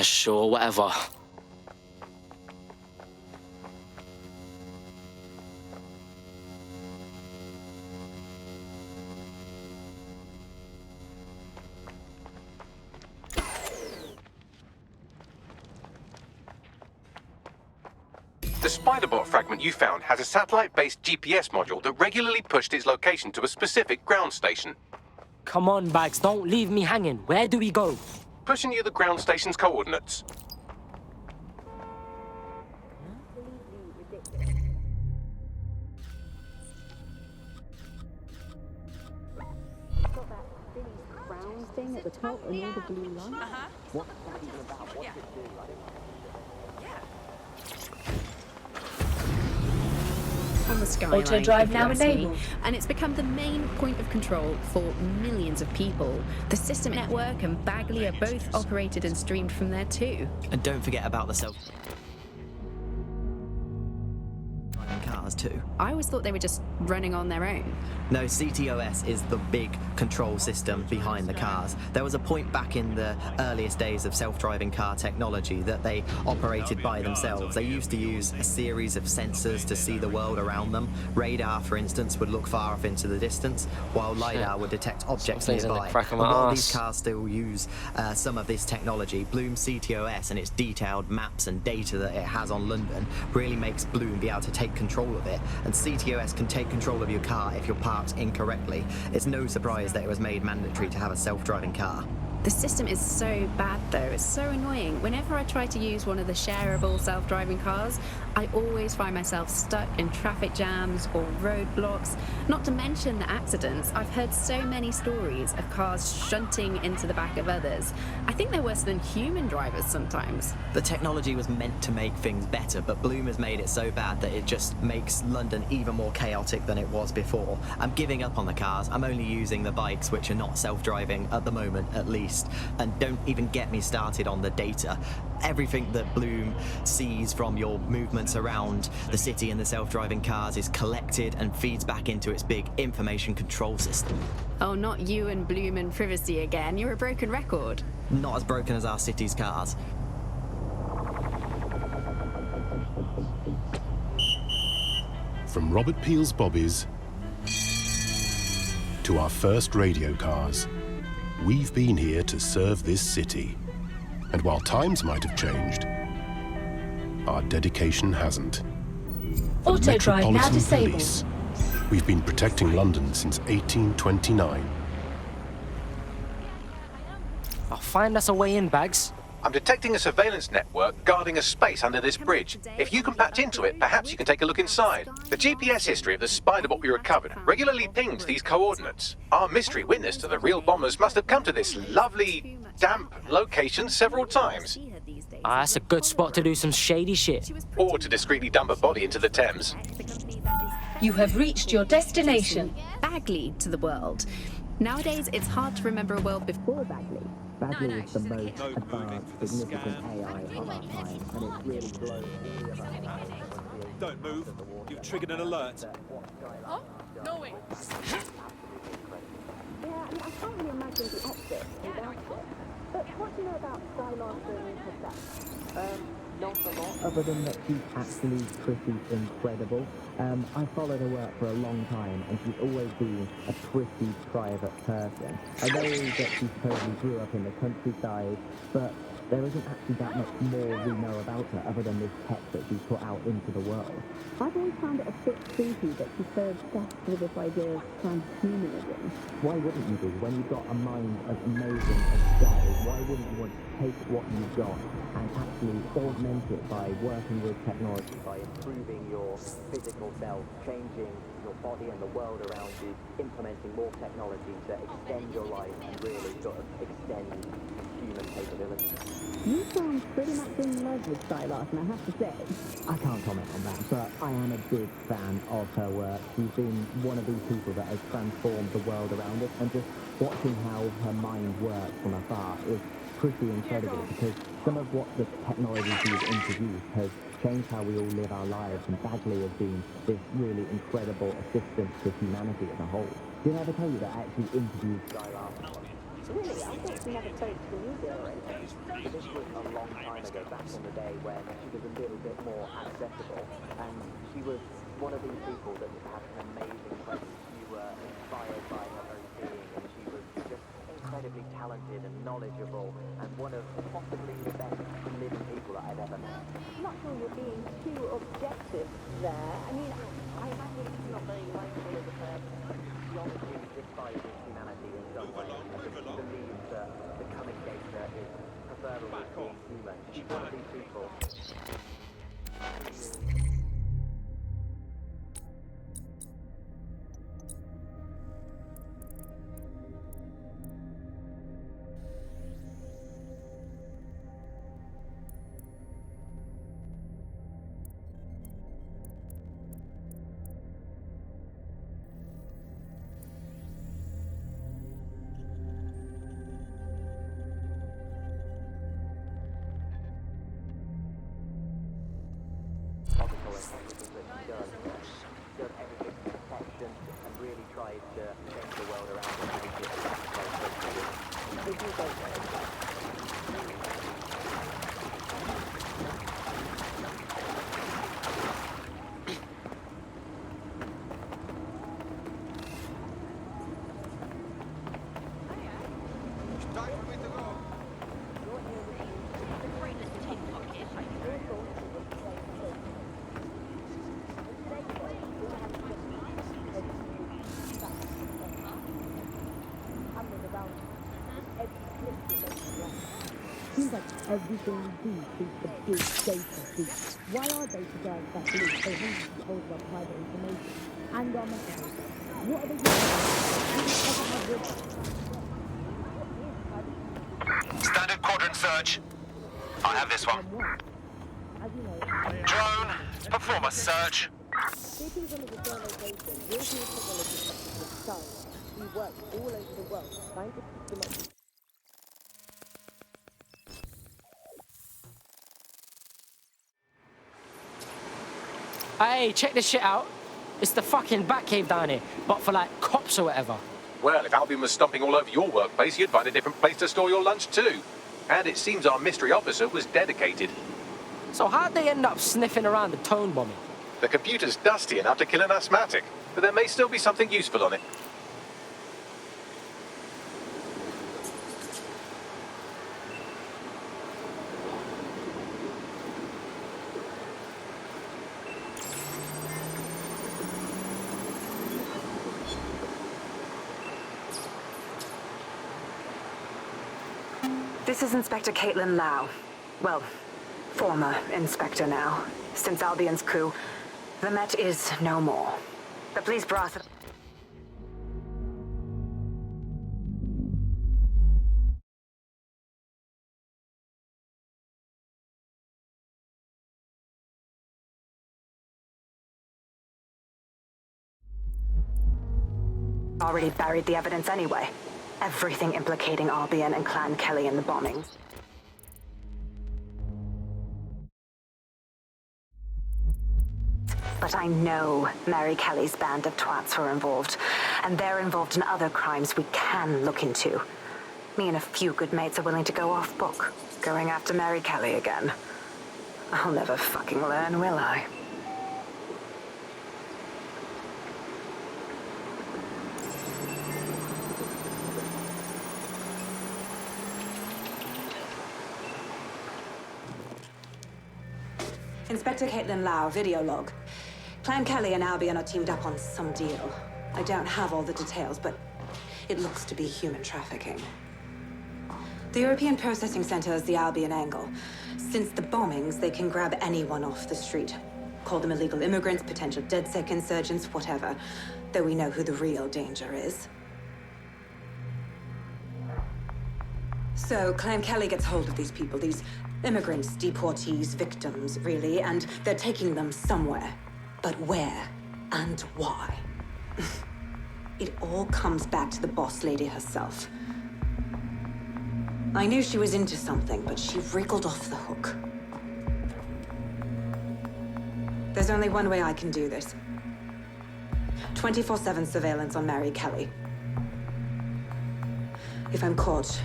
Sure, whatever. The Spiderbot fragment you found has a satellite-based GPS module that regularly pushed its location to a specific ground station. Come on, Bags, don't leave me hanging. Where do we go? Pushing you the ground station's coordinates. Thing at the top and all the blue line. What's that even about? What's it do? On the Skyline, Auto drive if you now ask me. enabled. And it's become the main point of control for millions of people. The System Network and Bagley are both operated and streamed from there too. And don't forget about the self cars too. I always thought they were just running on their own. No, CTOS is the big control system behind the cars. There was a point back in the earliest days of self-driving car technology that they operated by themselves. They used to use a series of sensors to see the world around them. Radar, for instance, would look far off into the distance, while LiDAR would detect objects Something's in the nearby. crack of And my while arse. these cars still use some of this technology, Bloom CTOS and its detailed maps and data that it has on London really makes Bloom be able to take control of it. And CTOS can take control of your car if you're parked incorrectly. It's no surprise that it was made mandatory to have a self-driving car. The system is so bad though, it's so annoying. Whenever I try to use one of the shareable self-driving cars, I always find myself stuck in traffic jams or roadblocks. Not to mention the accidents. I've heard so many stories of cars shunting into the back of others. I think they're worse than human drivers sometimes. The technology was meant to make things better, but Bloom has made it so bad that it just makes London even more chaotic than it was before. I'm giving up on the cars. I'm only using the bikes, which are not self-driving at the moment, at least. And don't even get me started on the data. Everything that Bloom sees from your movements around the city and the self-driving cars is collected and feeds back into its big information control system. Oh, not you and Bloom and privacy again. You're a broken record. Not as broken as our city's cars. From Robert Peel's Bobbies to our first radio cars, we've been here to serve this city. And while times might have changed, our dedication hasn't. For the Metropolitan Police, we've been protecting London since 1829. I'll find us a way in, Bags. I'm detecting a surveillance network guarding a space under this bridge. If you can patch into it, perhaps you can take a look inside. The GPS history of the Spider-Bot we recovered regularly pings these coordinates. Our mystery witness to the real bombers must have come to this lovely, damp location several times. That's a good spot to do some shady shit. Or to discreetly dump a body into the Thames. You have reached your destination. Bagley to the world. Nowadays, it's hard to remember a world before Bagley. Bagley is the most advanced, significant AI of our time, and it's really blown all of us. Don't move. You've triggered an alert. Huh? No way. Yeah, I can't really imagine the optics without it. But what do you know about Skylark and Cadet? Not a lot. Other than that she's actually pretty incredible. I followed her work for a long time, and she's always been a pretty private person. I know that she supposedly grew up in the countryside, but there isn't actually that much more we know about her other than this tech that she's put out into the world. I've always found it a bit creepy that she's so obsessed with this idea of transhumanism. Why wouldn't you be? When you've got a mind as amazing as Sky's, why wouldn't you want to take what you've got and actually augment it by working with technology, by improving your physical self, changing your body and the world around you, implementing more technology to extend your life and really sort of extend human capability. You sound pretty much in love with Skylark, and I have to say, I can't comment on that, but I am a big fan of her work. She's been one of these people that has transformed the world around us, and just watching how her mind works from afar is pretty incredible, because some of what the technology she's introduced has changed how we all live our lives, and Bagley has been this really incredible assistant to humanity as a whole. Did I ever tell you that I actually interviewed Skylark? Really? I thought she never spoke to the media or anything. But this was a long time ago, back in the day when she was a little bit more accessible, and she was one of these people that had an amazing presence. You were inspired by her very being, and she was just incredibly talented and knowledgeable, and one of possibly the best living people that I've ever met. I'm not sure you're being too objective there. I mean, I imagine she's not very likely as a person. She honestly despises humanity in some way. She believes that becoming data is preferable to being human. She's one of these people. Seems like everything we do is a big data thief. Why are data guys that believe they want to hold our private information and our mental health? What are they doing? Standard quadrant search. I have this one. Drone, perform a search. Speaking of the drone location, European technology company with science, we work all over the world trying to systematically. Hey, check this shit out. It's the fucking Batcave down here, but for like cops or whatever. Well, if Albion was stomping all over your workplace, you'd find a different place to store your lunch too. And it seems our mystery officer was dedicated. So how'd they end up sniffing around the tone bombing? The computer's dusty enough to kill an asthmatic, but there may still be something useful on it. This is Inspector Caitlin Lau. Well, former inspector now. Since Albion's coup, the Met is no more. The police brass... already buried the evidence anyway. Everything implicating Albion and Clan Kelly in the bombings. But I know Mary Kelly's band of twats were involved, and they're involved in other crimes we can look into. Me and a few good mates are willing to go off book, going after Mary Kelly again. I'll never fucking learn, will I? Inspector Caitlin Lau, video log. Clan Kelly and Albion are teamed up on some deal. I don't have all the details, but it looks to be human trafficking. The European Processing Center is the Albion angle. Since the bombings, they can grab anyone off the street. Call them illegal immigrants, potential DedSec insurgents, whatever. Though we know who the real danger is. So, Clan Kelly gets hold of these people, these immigrants, deportees, victims, really, and they're taking them somewhere. But where and why? It all comes back to the boss lady herself. I knew she was into something, but she wriggled off the hook. There's only one way I can do this. 24/7 surveillance on Mary Kelly. If I'm caught,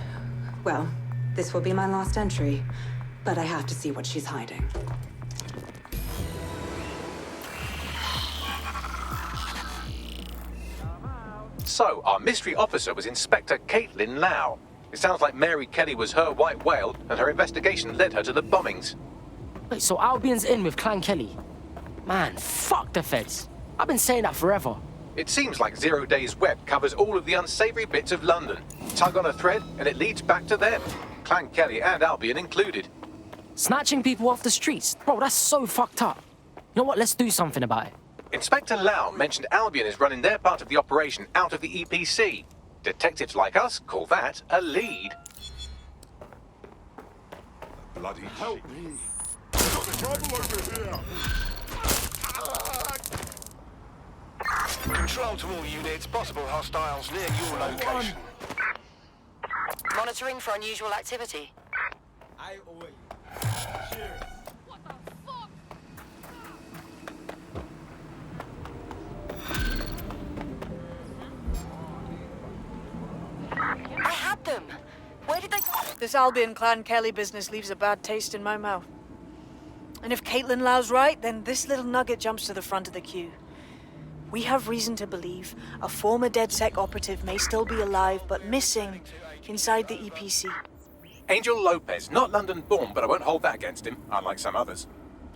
well, this will be my last entry. But I have to see what she's hiding. So, our mystery officer was Inspector Caitlin Lau. It sounds like Mary Kelly was her white whale, and her investigation led her to the bombings. Wait, so Albion's in with Clan Kelly? Man, fuck the feds. I've been saying that forever. It seems like Zero Days Web covers all of the unsavory bits of London. Tug on a thread, and it leads back to them. Clan Kelly and Albion included. Snatching people off the streets? Bro, that's so fucked up. You know what? Let's do something about it. Inspector Lau mentioned Albion is running their part of the operation out of the EPC. Detectives like us call that a lead. Bloody help me! Got trouble over here! Control to all units. Possible hostiles near your location. Monitoring for unusual activity. I owe you. Cheers. What the fuck? I had them! Where did they go? This Albion Clan Kelly business leaves a bad taste in my mouth. And if Caitlin Lau's right, then this little nugget jumps to the front of the queue. We have reason to believe a former DedSec operative may still be alive, but missing inside the EPC. Angel Lopez, not London-born, but I won't hold that against him, unlike some others.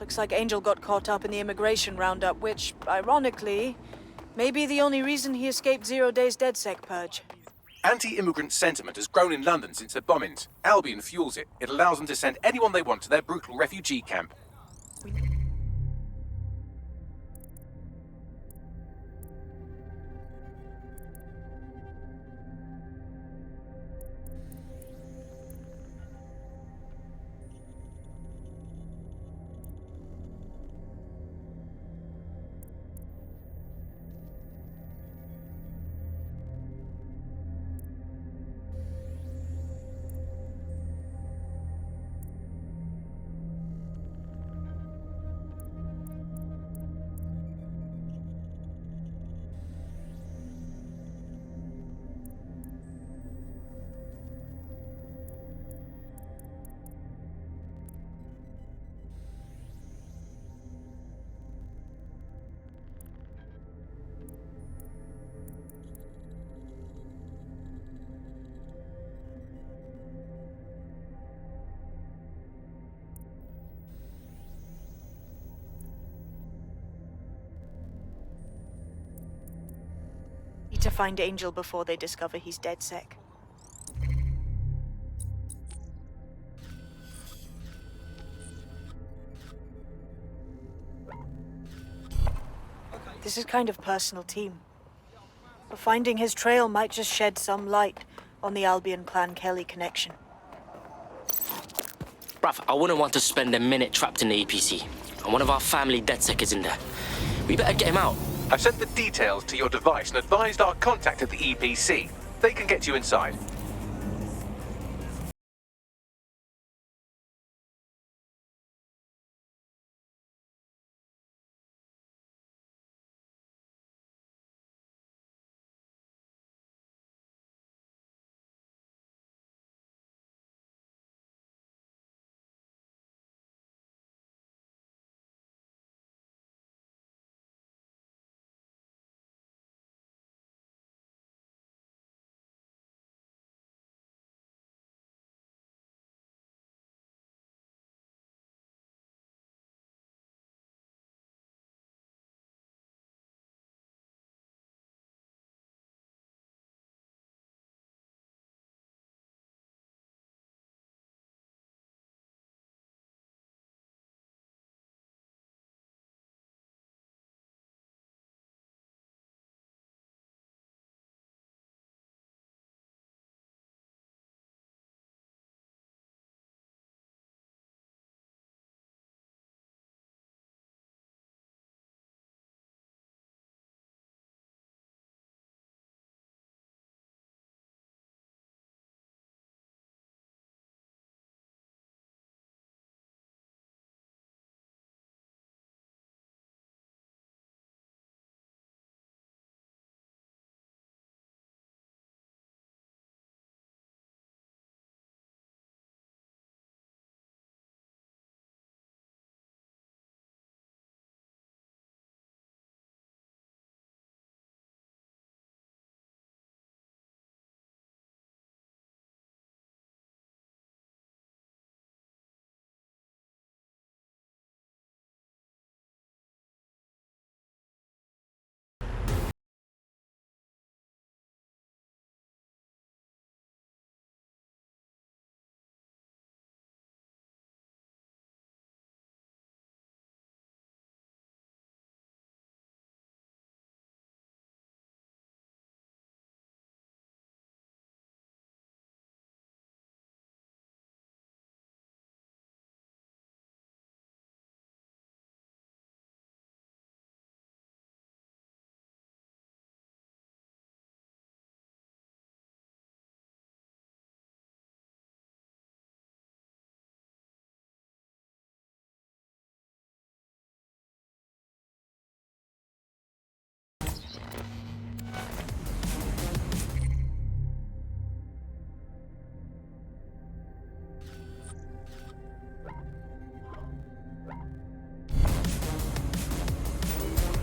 Looks like Angel got caught up in the immigration roundup, which, ironically, may be the only reason he escaped 0 Days DedSec purge. Anti-immigrant sentiment has grown in London since the bombings. Albion fuels it. It allows them to send anyone they want to their brutal refugee camp. to find Angel before they discover he's DedSec. This is kind of personal team. But finding his trail might just shed some light on the Albion Clan Kelly connection. Bruv, I wouldn't want to spend a minute trapped in the EPC. And one of our family DedSec is in there. We better get him out. I've sent the details to your device and advised our contact at the EPC. They can get you inside.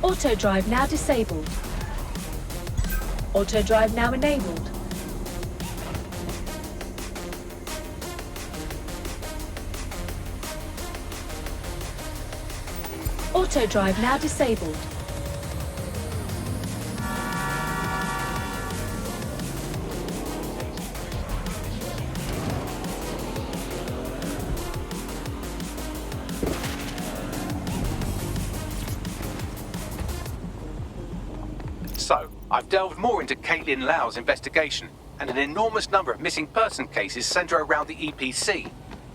Auto drive now disabled. Auto drive now enabled. Auto drive now disabled. So, I've delved more into Caitlin Lau's investigation, and an enormous number of missing person cases center around the EPC.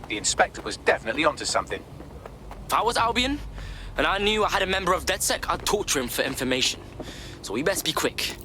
The inspector was definitely onto something. If I was Albion, and I knew I had a member of DedSec, I'd torture him for information. So we best be quick.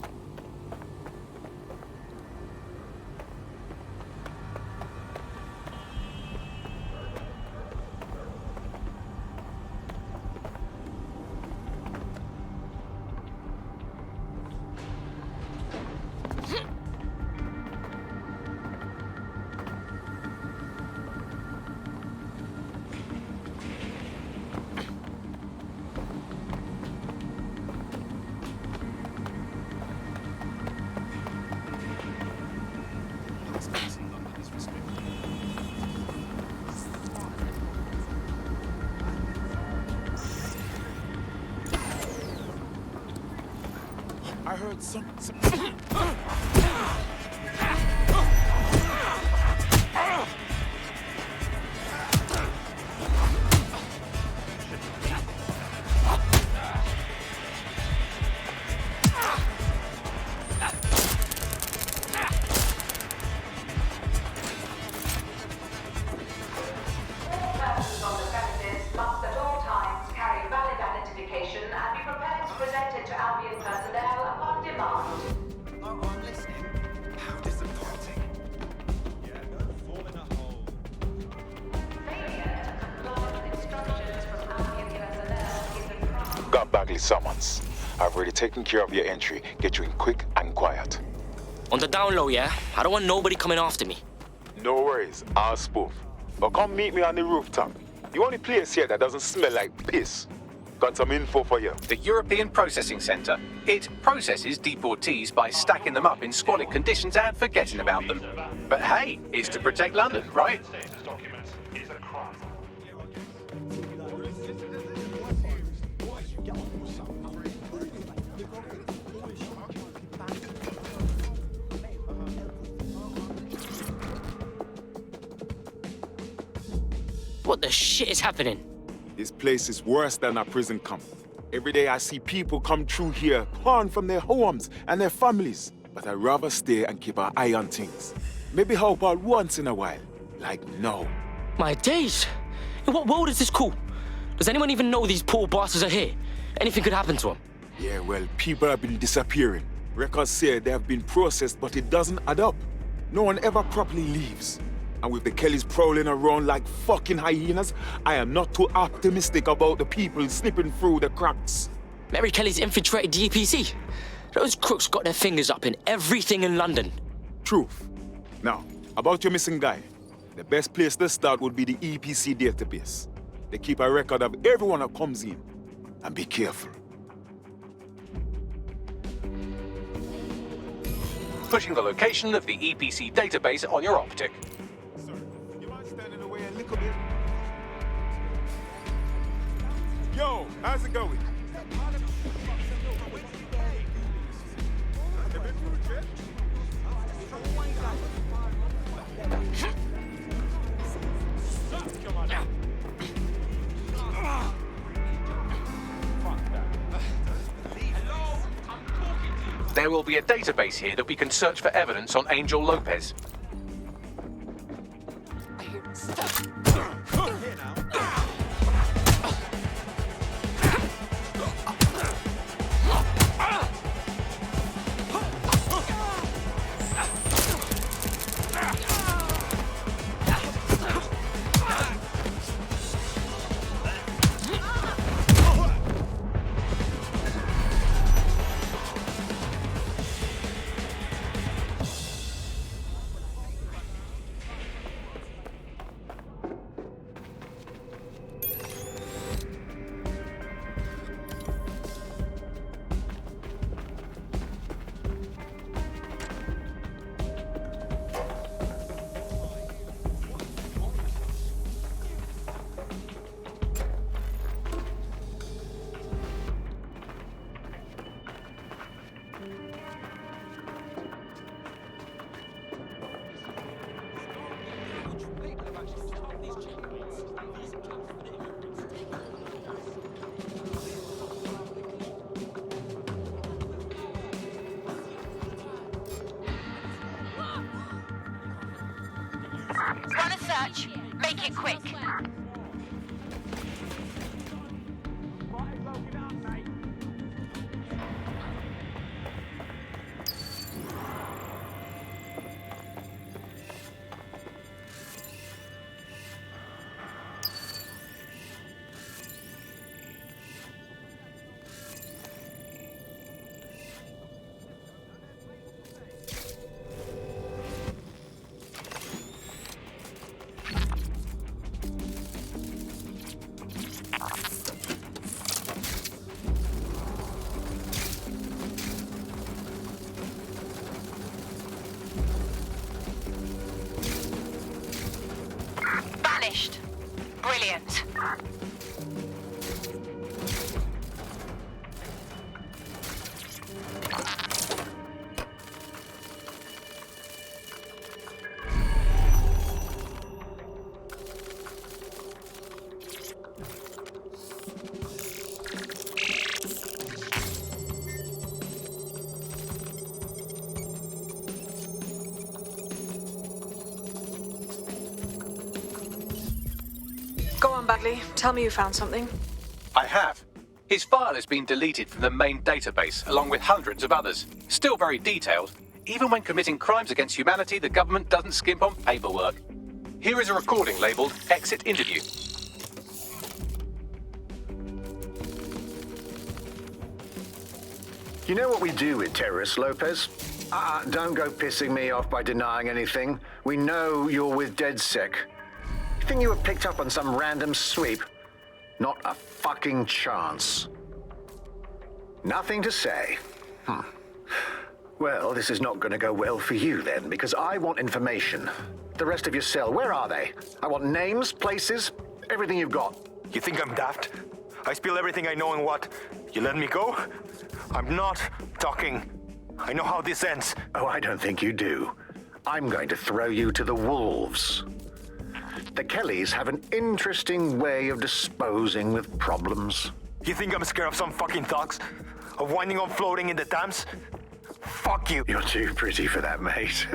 I heard some... Got Bagley summons. I've already taken care of your entry. Get you in quick and quiet. On the down low, yeah? I don't want nobody coming after me. No worries, I'll spoof. But come meet me on the rooftop. The only place here that doesn't smell like piss. Got some info for you. The European Processing Centre. It processes deportees by stacking them up in squalid conditions and forgetting about them. But hey, it's to protect London, right? What the shit is happening? This place is worse than a prison camp. Every day I see people come through here, torn from their homes and their families. But I'd rather stay and keep an eye on things. Maybe help out once in a while. Like now. My days! In what world is this cool? Does anyone even know these poor bastards are here? Anything could happen to them. Yeah, well, people have been disappearing. Records say they have been processed, but it doesn't add up. No one ever properly leaves. And with the Kellys prowling around like fucking hyenas, I am not too optimistic about the people slipping through the cracks. Mary Kelly's infiltrated the EPC. Those crooks got their fingers up in everything in London. Truth. Now, about your missing guy. The best place to start would be the EPC database. They keep a record of everyone that comes in. And be careful. Pushing the location of the EPC database on your optic. Yo, how's it going? There will be a database here that we can search for evidence on Angel Lopez. Run a search. Make it quick. Vanished. Brilliant. Bagley. Tell me you found something. I have. His file has been deleted from the main database, along with hundreds of others. Still very detailed. Even when committing crimes against humanity, the government doesn't skimp on paperwork. Here is a recording labeled Exit Interview. You know what we do with terrorists, Lopez? Don't go pissing me off by denying anything. We know you're with DedSec. You think you were picked up on some random sweep? Not a fucking chance. Nothing to say. Well, this is not going to go well for you then, because I want information. The rest of your cell, where are they? I want names, places, everything you've got. You think I'm daft? I spill everything I know and what? You let me go? I'm not talking. I know how this ends. Oh, I don't think you do. I'm going to throw you to the wolves. The Kellys have an interesting way of disposing with problems. You think I'm scared of some fucking thugs? Of winding up floating in the Thames? Fuck you. You're too pretty for that, mate.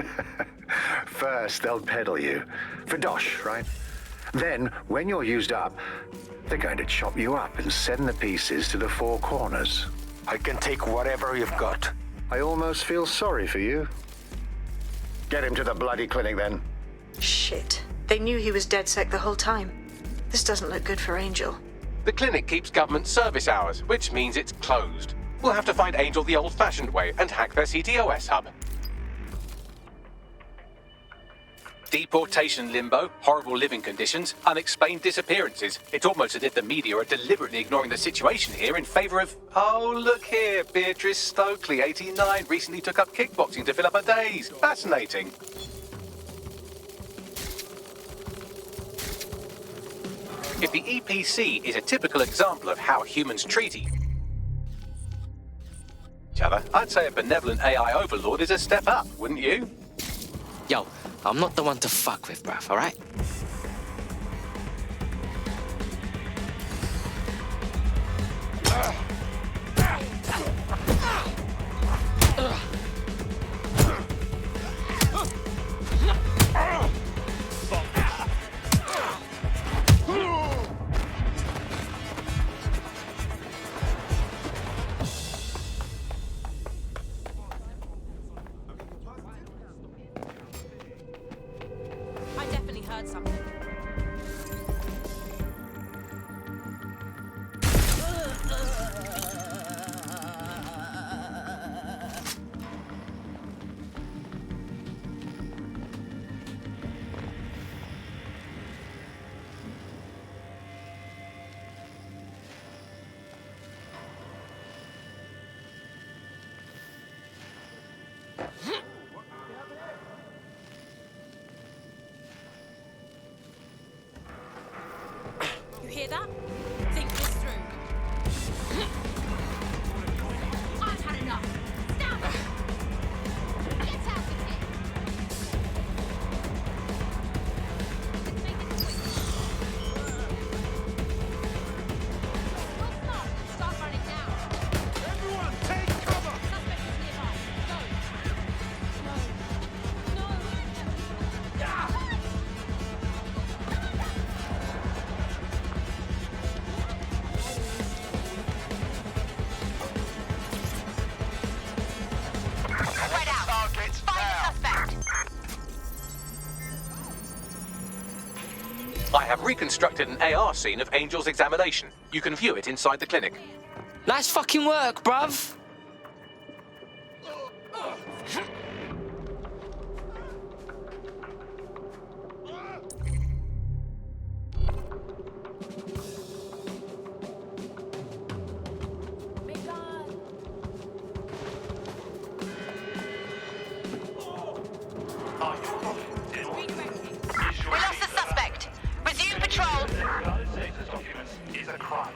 First, they'll peddle you. For dosh, right? Then, when you're used up, they're going to chop you up and send the pieces to the Four Corners. I can take whatever you've got. I almost feel sorry for you. Get him to the bloody clinic, then. Shit. They knew he was DedSec the whole time. This doesn't look good for Angel. The clinic keeps government service hours, which means it's closed. We'll have to find Angel the old-fashioned way and hack their CTOS hub. Deportation limbo, horrible living conditions, unexplained disappearances. It's almost as if the media are deliberately ignoring the situation here in favor of... Oh, look here, Beatrice Stokely, 89, recently took up kickboxing to fill up her days. Fascinating. If the EPC is a typical example of how humans treat each other, I'd say a benevolent AI overlord is a step up, wouldn't you? Yo, I'm not the one to fuck with, bruv, alright? I definitely heard something. You hear that? Think this through. I've had enough. Stop! Get out of here! Let's make it quick. We'll stop and start running down. Everyone, take cover! Suspect is nearby. Go! No. Yeah! I have reconstructed an AR scene of Angel's examination. You can view it inside the clinic. Nice fucking work, bruv! We lost the suspect. Resume patrol. Is a crime.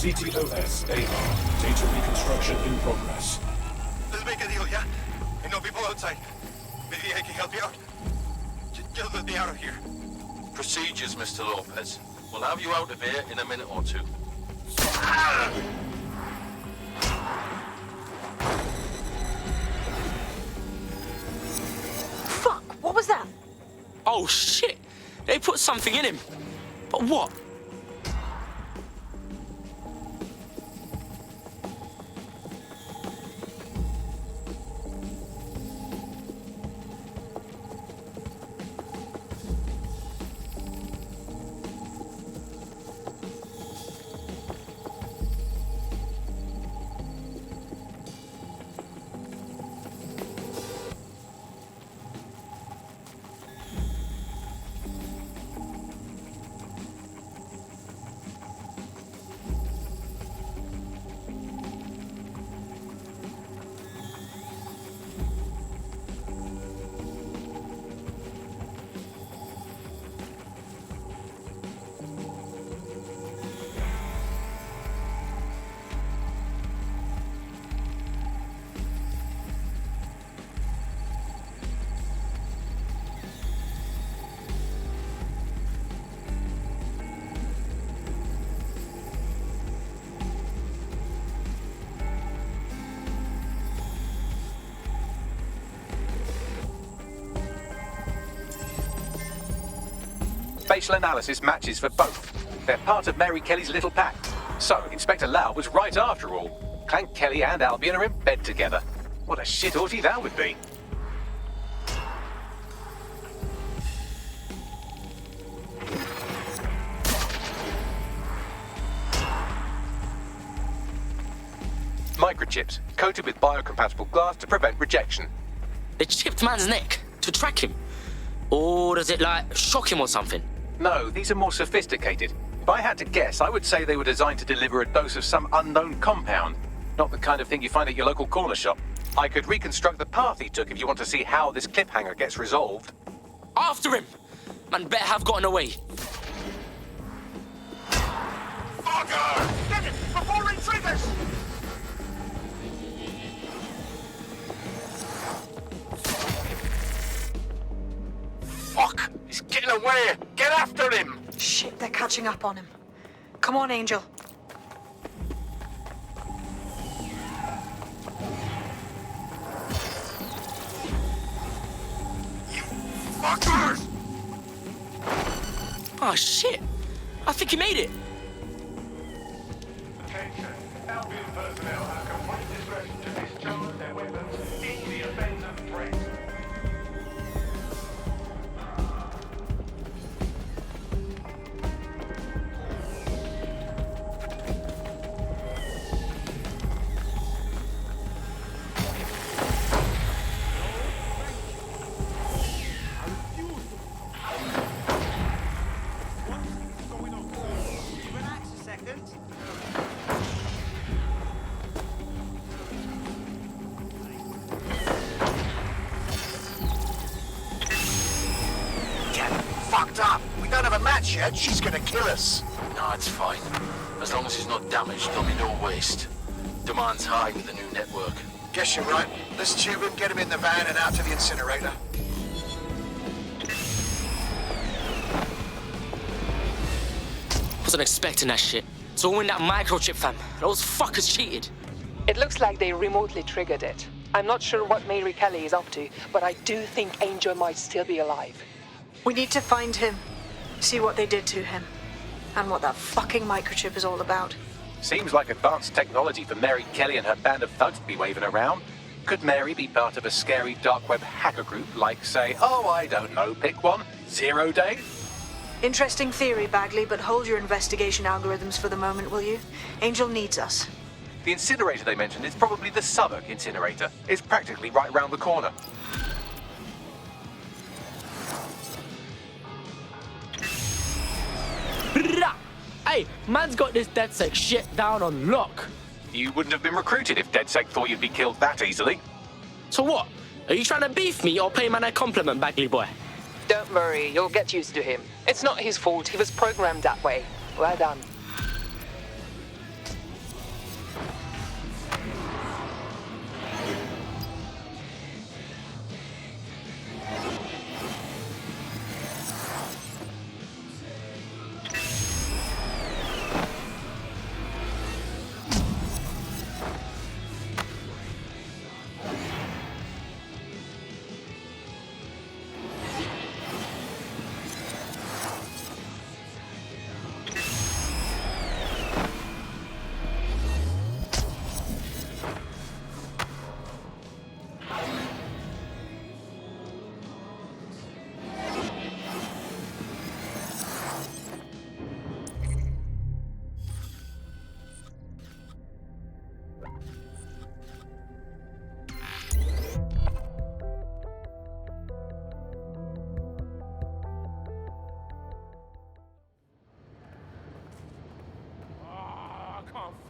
CTOS AR. Data reconstruction in progress. Let's make a deal, yeah? I know people outside. Maybe I can help you out. Just let me out of here. Procedures, Mr. Lopez. We'll have you out of here in a minute or two. Fuck! What was that? Oh shit! They put something in him. But what? Facial analysis matches for both. They're part of Mary Kelly's little pack. So, Inspector Lau was right after all. Clan Kelly and Albion are in bed together. What a shit orgy that would be. Microchips, coated with biocompatible glass to prevent rejection. They chipped man's neck to track him. Or does it, like, shock him or something? No, these are more sophisticated. If I had to guess, I would say they were designed to deliver a dose of some unknown compound. Not the kind of thing you find at your local corner shop. I could reconstruct the path he took if you want to see how this cliffhanger gets resolved. After him! Man better have gotten away. Fucker! Get it! Before he triggers! Fuck! He's getting away! Get after him! Shit, they're catching up on him. Come on, Angel. Fuckers! Oh shit! I think he made it. Attention. Albion personnel have complete discretion to discharge their weapons in the event of threat. Up. We don't have a match yet. She's gonna kill us. No, it's fine. As long as he's not damaged, there'll be no waste. Demand's high with the new network. Guess you're right. Let's tube him, get him in the van and out to the incinerator. Wasn't expecting that shit. It's all in that microchip, fam. Those fuckers cheated. It looks like they remotely triggered it. I'm not sure what Mary Kelly is up to, but I do think Angel might still be alive. We need to find him, see what they did to him, and what that fucking microchip is all about. Seems like advanced technology for Mary Kelly and her band of thugs to be waving around. Could Mary be part of a scary dark web hacker group like, say, oh, I don't know, pick one, 0 Day? Interesting theory, Bagley, but hold your investigation algorithms for the moment, will you? Angel needs us. The incinerator they mentioned is probably the Southwark incinerator. It's practically right round the corner. Hey, man's got this DedSec shit down on lock. You wouldn't have been recruited if DedSec thought you'd be killed that easily. So what? Are you trying to beef me or pay man a compliment, Bagley boy? Don't worry, you'll get used to him. It's not his fault, he was programmed that way. Well done.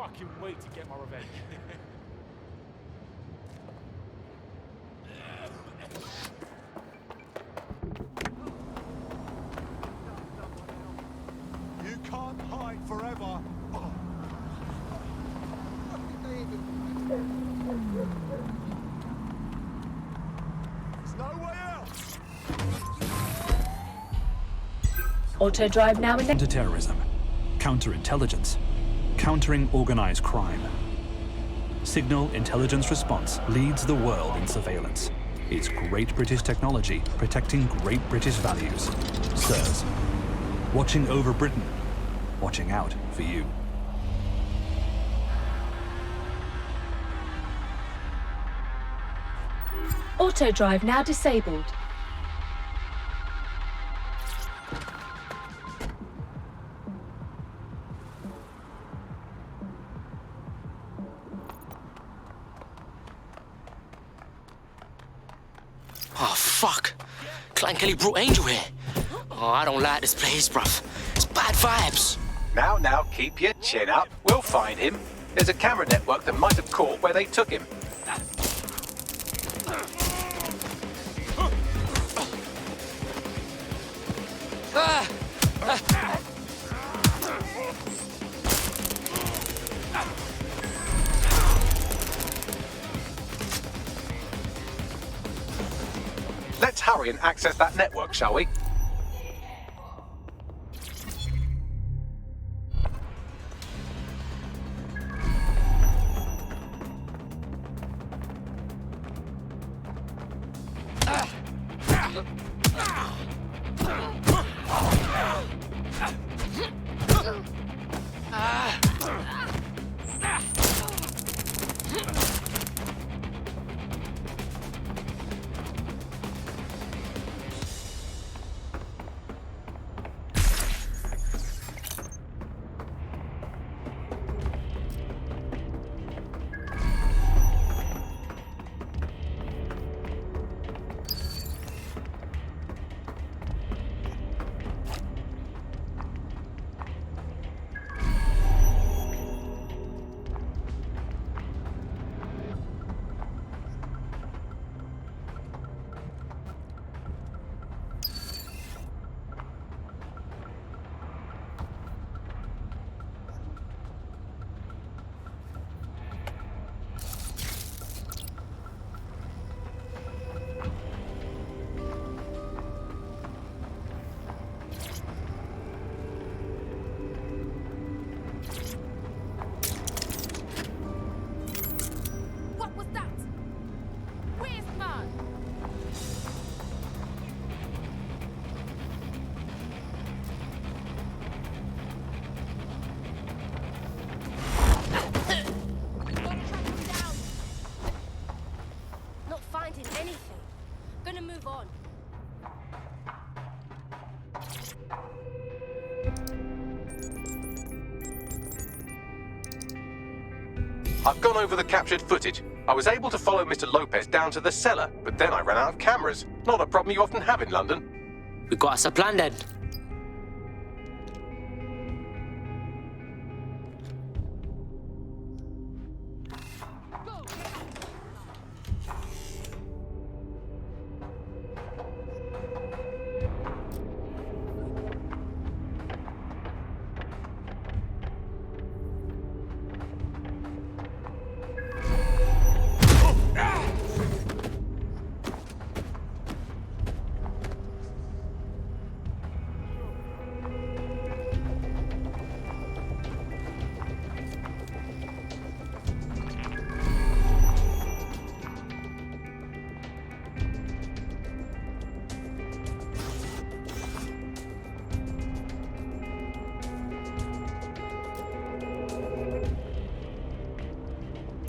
fucking wait to get my revenge. You can't hide forever. There's no way out. Auto drive now enabled. Counter-terrorism, counterintelligence, countering organized crime. Signal Intelligence Response leads the world in surveillance. It's great British technology protecting great British values. SIRS, watching over Britain, watching out for you. Auto drive now disabled. Oh, fuck. Clan Kelly brought Angel here. Oh, I don't like this place, bruv. It's bad vibes. Now, keep your chin up. We'll find him. There's a camera network that might have caught where they took him. Let's hurry and access that network, shall we? What was that? Where's man? Not finding anything. Gonna move on. I've gone over the captured footage. I was able to follow Mr. Lopez down to the cellar, but then I ran out of cameras. Not a problem you often have in London. We got us a plan then.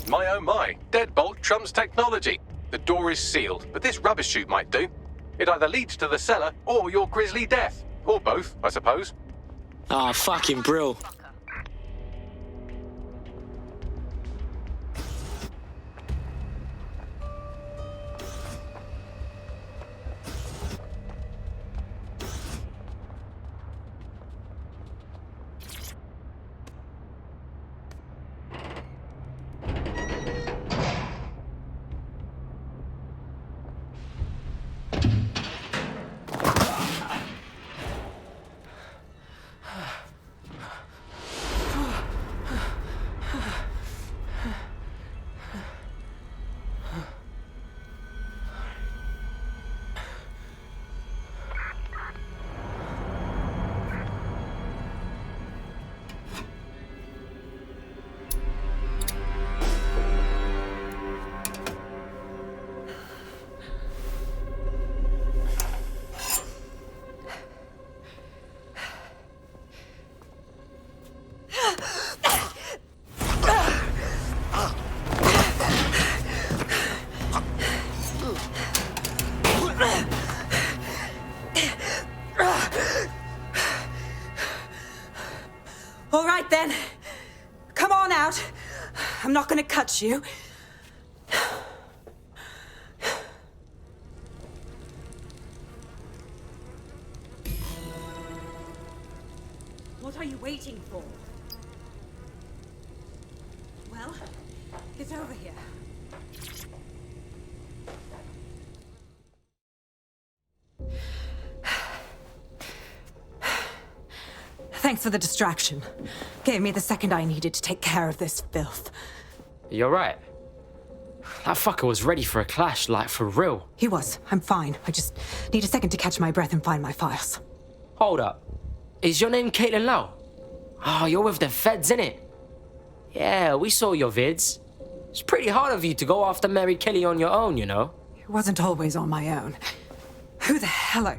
My oh my, deadbolt trumps technology. The door is sealed, but this rubbish chute might do. It either leads to the cellar or your grisly death. Or both, I suppose. Ah, fucking brill. That's you. What are you waiting for? Well, get over here. Thanks for the distraction. Gave me the second I needed to take care of this filth. You're right. That fucker was ready for a clash, like for real. He was. I'm fine. I just need a second to catch my breath and find my files. Hold up. Is your name Caitlin Lau? Oh, you're with the feds, innit? Yeah, we saw your vids. It's pretty hard of you to go after Mary Kelly on your own, you know? It wasn't always on my own. Who the hell are...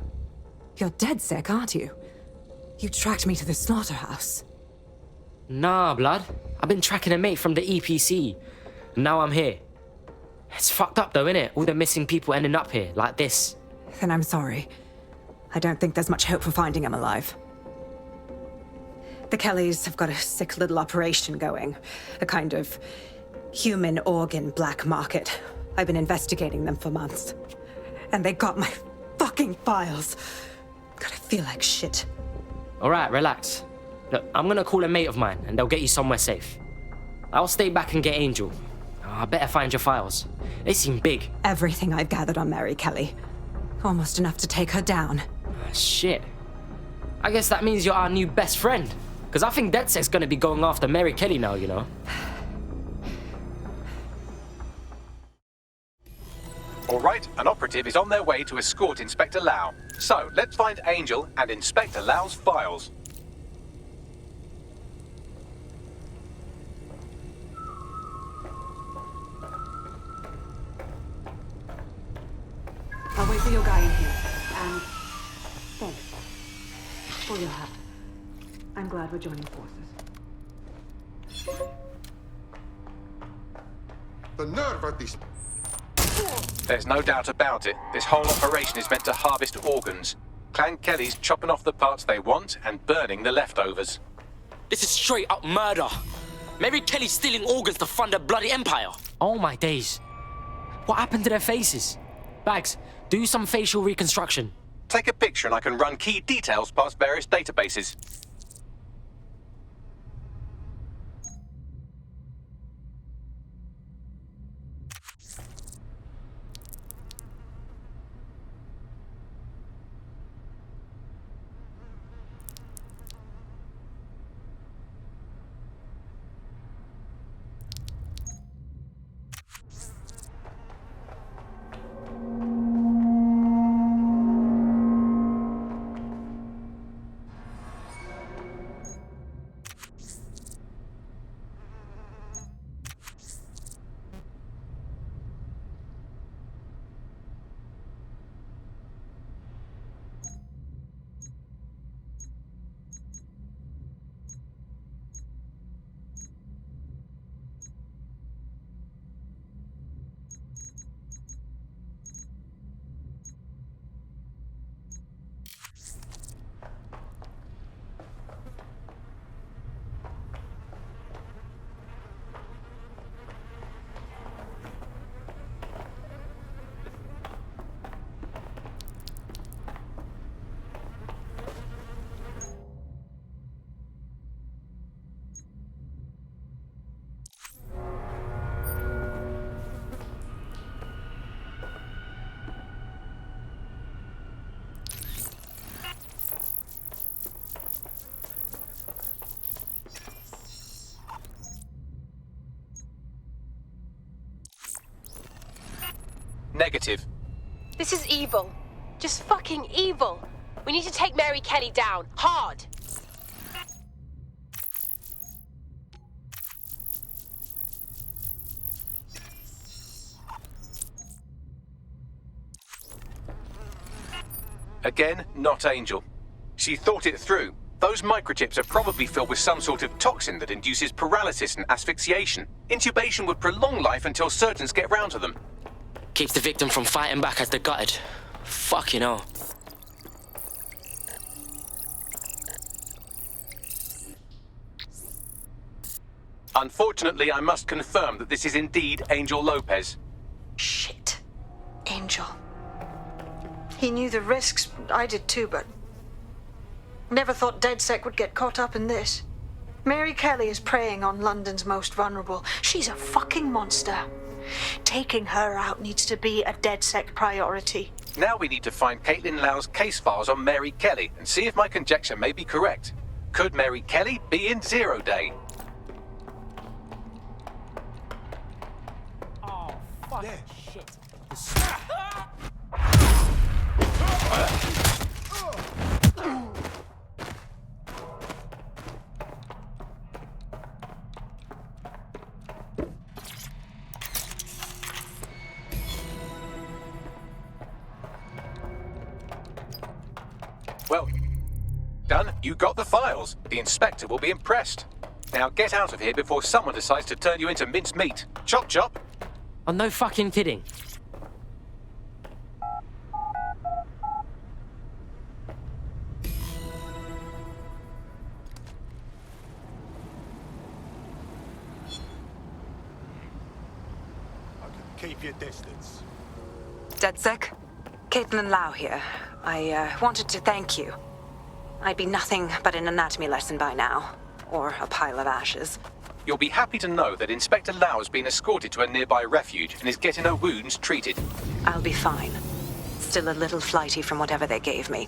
You're dead sick, aren't you? You tracked me to the slaughterhouse. Nah, blood. I've been tracking a mate from the EPC. Now I'm here. It's fucked up though, innit? All the missing people ending up here, like this. Then I'm sorry. I don't think there's much hope for finding him alive. The Kellys have got a sick little operation going. A kind of human organ black market. I've been investigating them for months. And they got my fucking files. God, I feel like shit. All right, relax. Look, I'm gonna call a mate of mine and they'll get you somewhere safe. I'll stay back and get Angel. I better find your files. They seem big. Everything I've gathered on Mary Kelly. Almost enough to take her down. Shit. I guess that means you're our new best friend. Because I think DedSec's gonna be going after Mary Kelly now, you know? All right, an operative is on their way to escort Inspector Lau. So, let's find Angel and Inspector Lau's files. I'll wait for your guy in here. And thanks for your help. I'm glad we're joining forces. The nerve of these... There's no doubt about it. This whole operation is meant to harvest organs. Clan Kelly's chopping off the parts they want and burning the leftovers. This is straight up murder. Mary Kelly's stealing organs to fund a bloody empire. Oh my days. What happened to their faces? Bags, do some facial reconstruction. Take a picture and I can run key details past various databases. Negative. This is evil. Just fucking evil. We need to take Mary Kelly down. Hard. Again, not Angel. She thought it through. Those microchips are probably filled with some sort of toxin that induces paralysis and asphyxiation. Intubation would prolong life until surgeons get round to them. Keeps the victim from fighting back as they're gutted. Fucking hell. Unfortunately, I must confirm that this is indeed Angel Lopez. Shit. Angel. He knew the risks. I did too, but... Never thought DedSec would get caught up in this. Mary Kelly is preying on London's most vulnerable. She's a fucking monster. Taking her out needs to be a DedSec priority. Now we need to find Caitlin Lau's case files on Mary Kelly and see if my conjecture may be correct. Could Mary Kelly be in Zero Day? Oh, fuck. Shit. Well, done. You got the files. The inspector will be impressed. Now get out of here before someone decides to turn you into minced meat. Chop chop. I'm no fucking kidding. Keep your distance. DedSec? Caitlin Lau here. I wanted to thank you. I'd be nothing but an anatomy lesson by now. Or a pile of ashes. You'll be happy to know that Inspector Lau has been escorted to a nearby refuge and is getting her wounds treated. I'll be fine. Still a little flighty from whatever they gave me.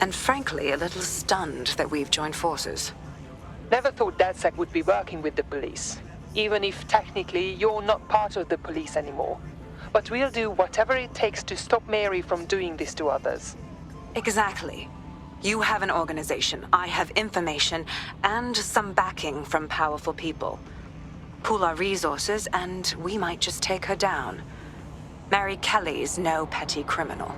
And frankly, a little stunned that we've joined forces. Never thought DedSec would be working with the police, even if technically you're not part of the police anymore. But we'll do whatever it takes to stop Mary from doing this to others. Exactly. You have an organization, I have information, and some backing from powerful people. Pool our resources, and we might just take her down. Mary Kelly's no petty criminal.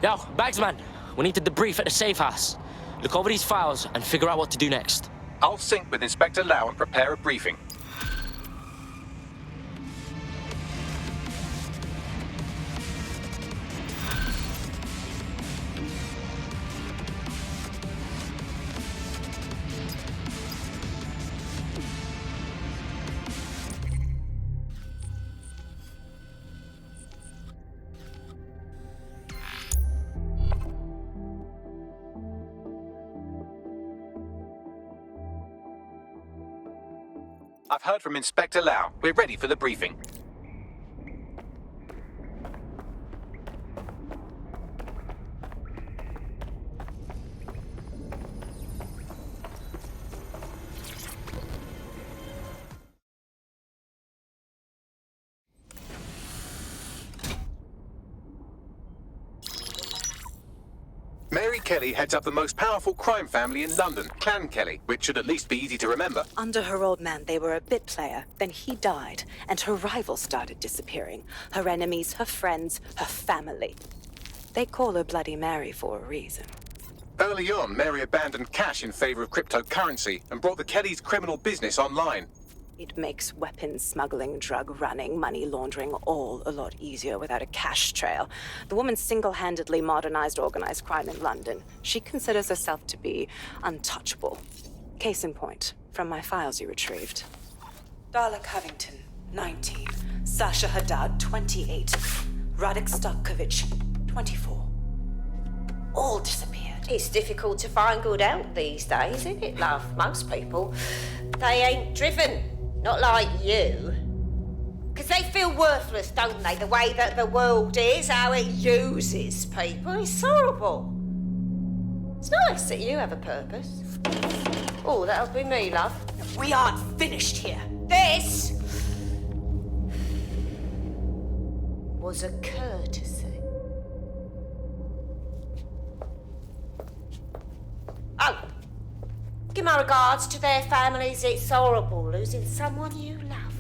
Yo, Bagsman, we need to debrief at the safe house. Look over these files and figure out what to do next. I'll sync with Inspector Lau and prepare a briefing. I've heard from Inspector Lau. We're ready for the briefing. Mary Kelly heads up the most powerful crime family in London, Clan Kelly, which should at least be easy to remember. Under her old man, they were a bit player. Then he died, and her rivals started disappearing. Her enemies, her friends, her family. They call her Bloody Mary for a reason. Early on, Mary abandoned cash in favor of cryptocurrency and brought the Kellys' criminal business online. It makes weapons smuggling, drug running, money laundering all a lot easier without a cash trail. The woman single-handedly modernized organized crime in London. She considers herself to be untouchable. Case in point, from my files you retrieved. Darla Covington, 19. Sasha Haddad, 28. Radek Starkovich, 24. All disappeared. It's difficult to find good help these days, isn't it, love? Most people, they ain't driven. Not like you. Because they feel worthless, don't they? The way that the world is, how it uses people. It's horrible. It's nice that you have a purpose. Oh, that'll be me, love. We aren't finished here. This was a courtesy. Oh. Give my regards to their families. It's horrible losing someone you love.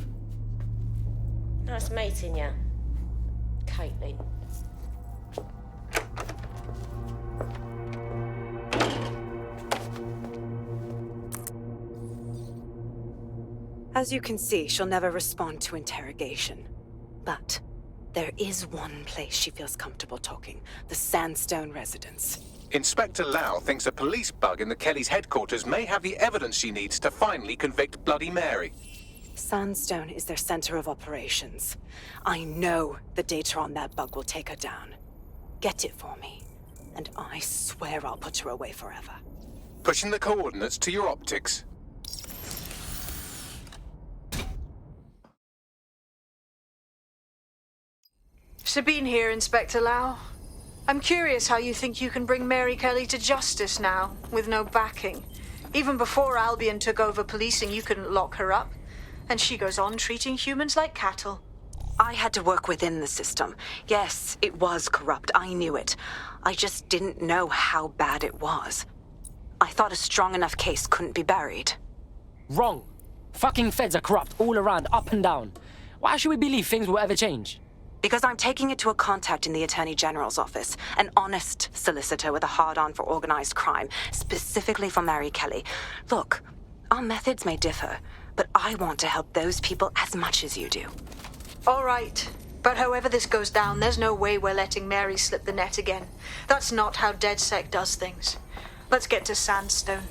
Nice meeting you, Caitlin. As you can see, she'll never respond to interrogation. But there is one place she feels comfortable talking. The Sandstone residence. Inspector Lau thinks a police bug in the Kellys' headquarters may have the evidence she needs to finally convict Bloody Mary. Sandstone is their center of operations. I know the data on that bug will take her down. Get it for me, and I swear I'll put her away forever. Pushing the coordinates to your optics. Sabine here, Inspector Lau. I'm curious how you think you can bring Mary Kelly to justice now, with no backing. Even before Albion took over policing, you couldn't lock her up. And she goes on treating humans like cattle. I had to work within the system. Yes, it was corrupt. I knew it. I just didn't know how bad it was. I thought a strong enough case couldn't be buried. Wrong. Fucking feds are corrupt all around, up and down. Why should we believe things will ever change? Because I'm taking it to a contact in the Attorney General's office, an honest solicitor with a hard-on for organized crime, specifically for Mary Kelly. Look, our methods may differ, but I want to help those people as much as you do. All right. But however this goes down, there's no way we're letting Mary slip the net again. That's not how DedSec does things. Let's get to Sandstone.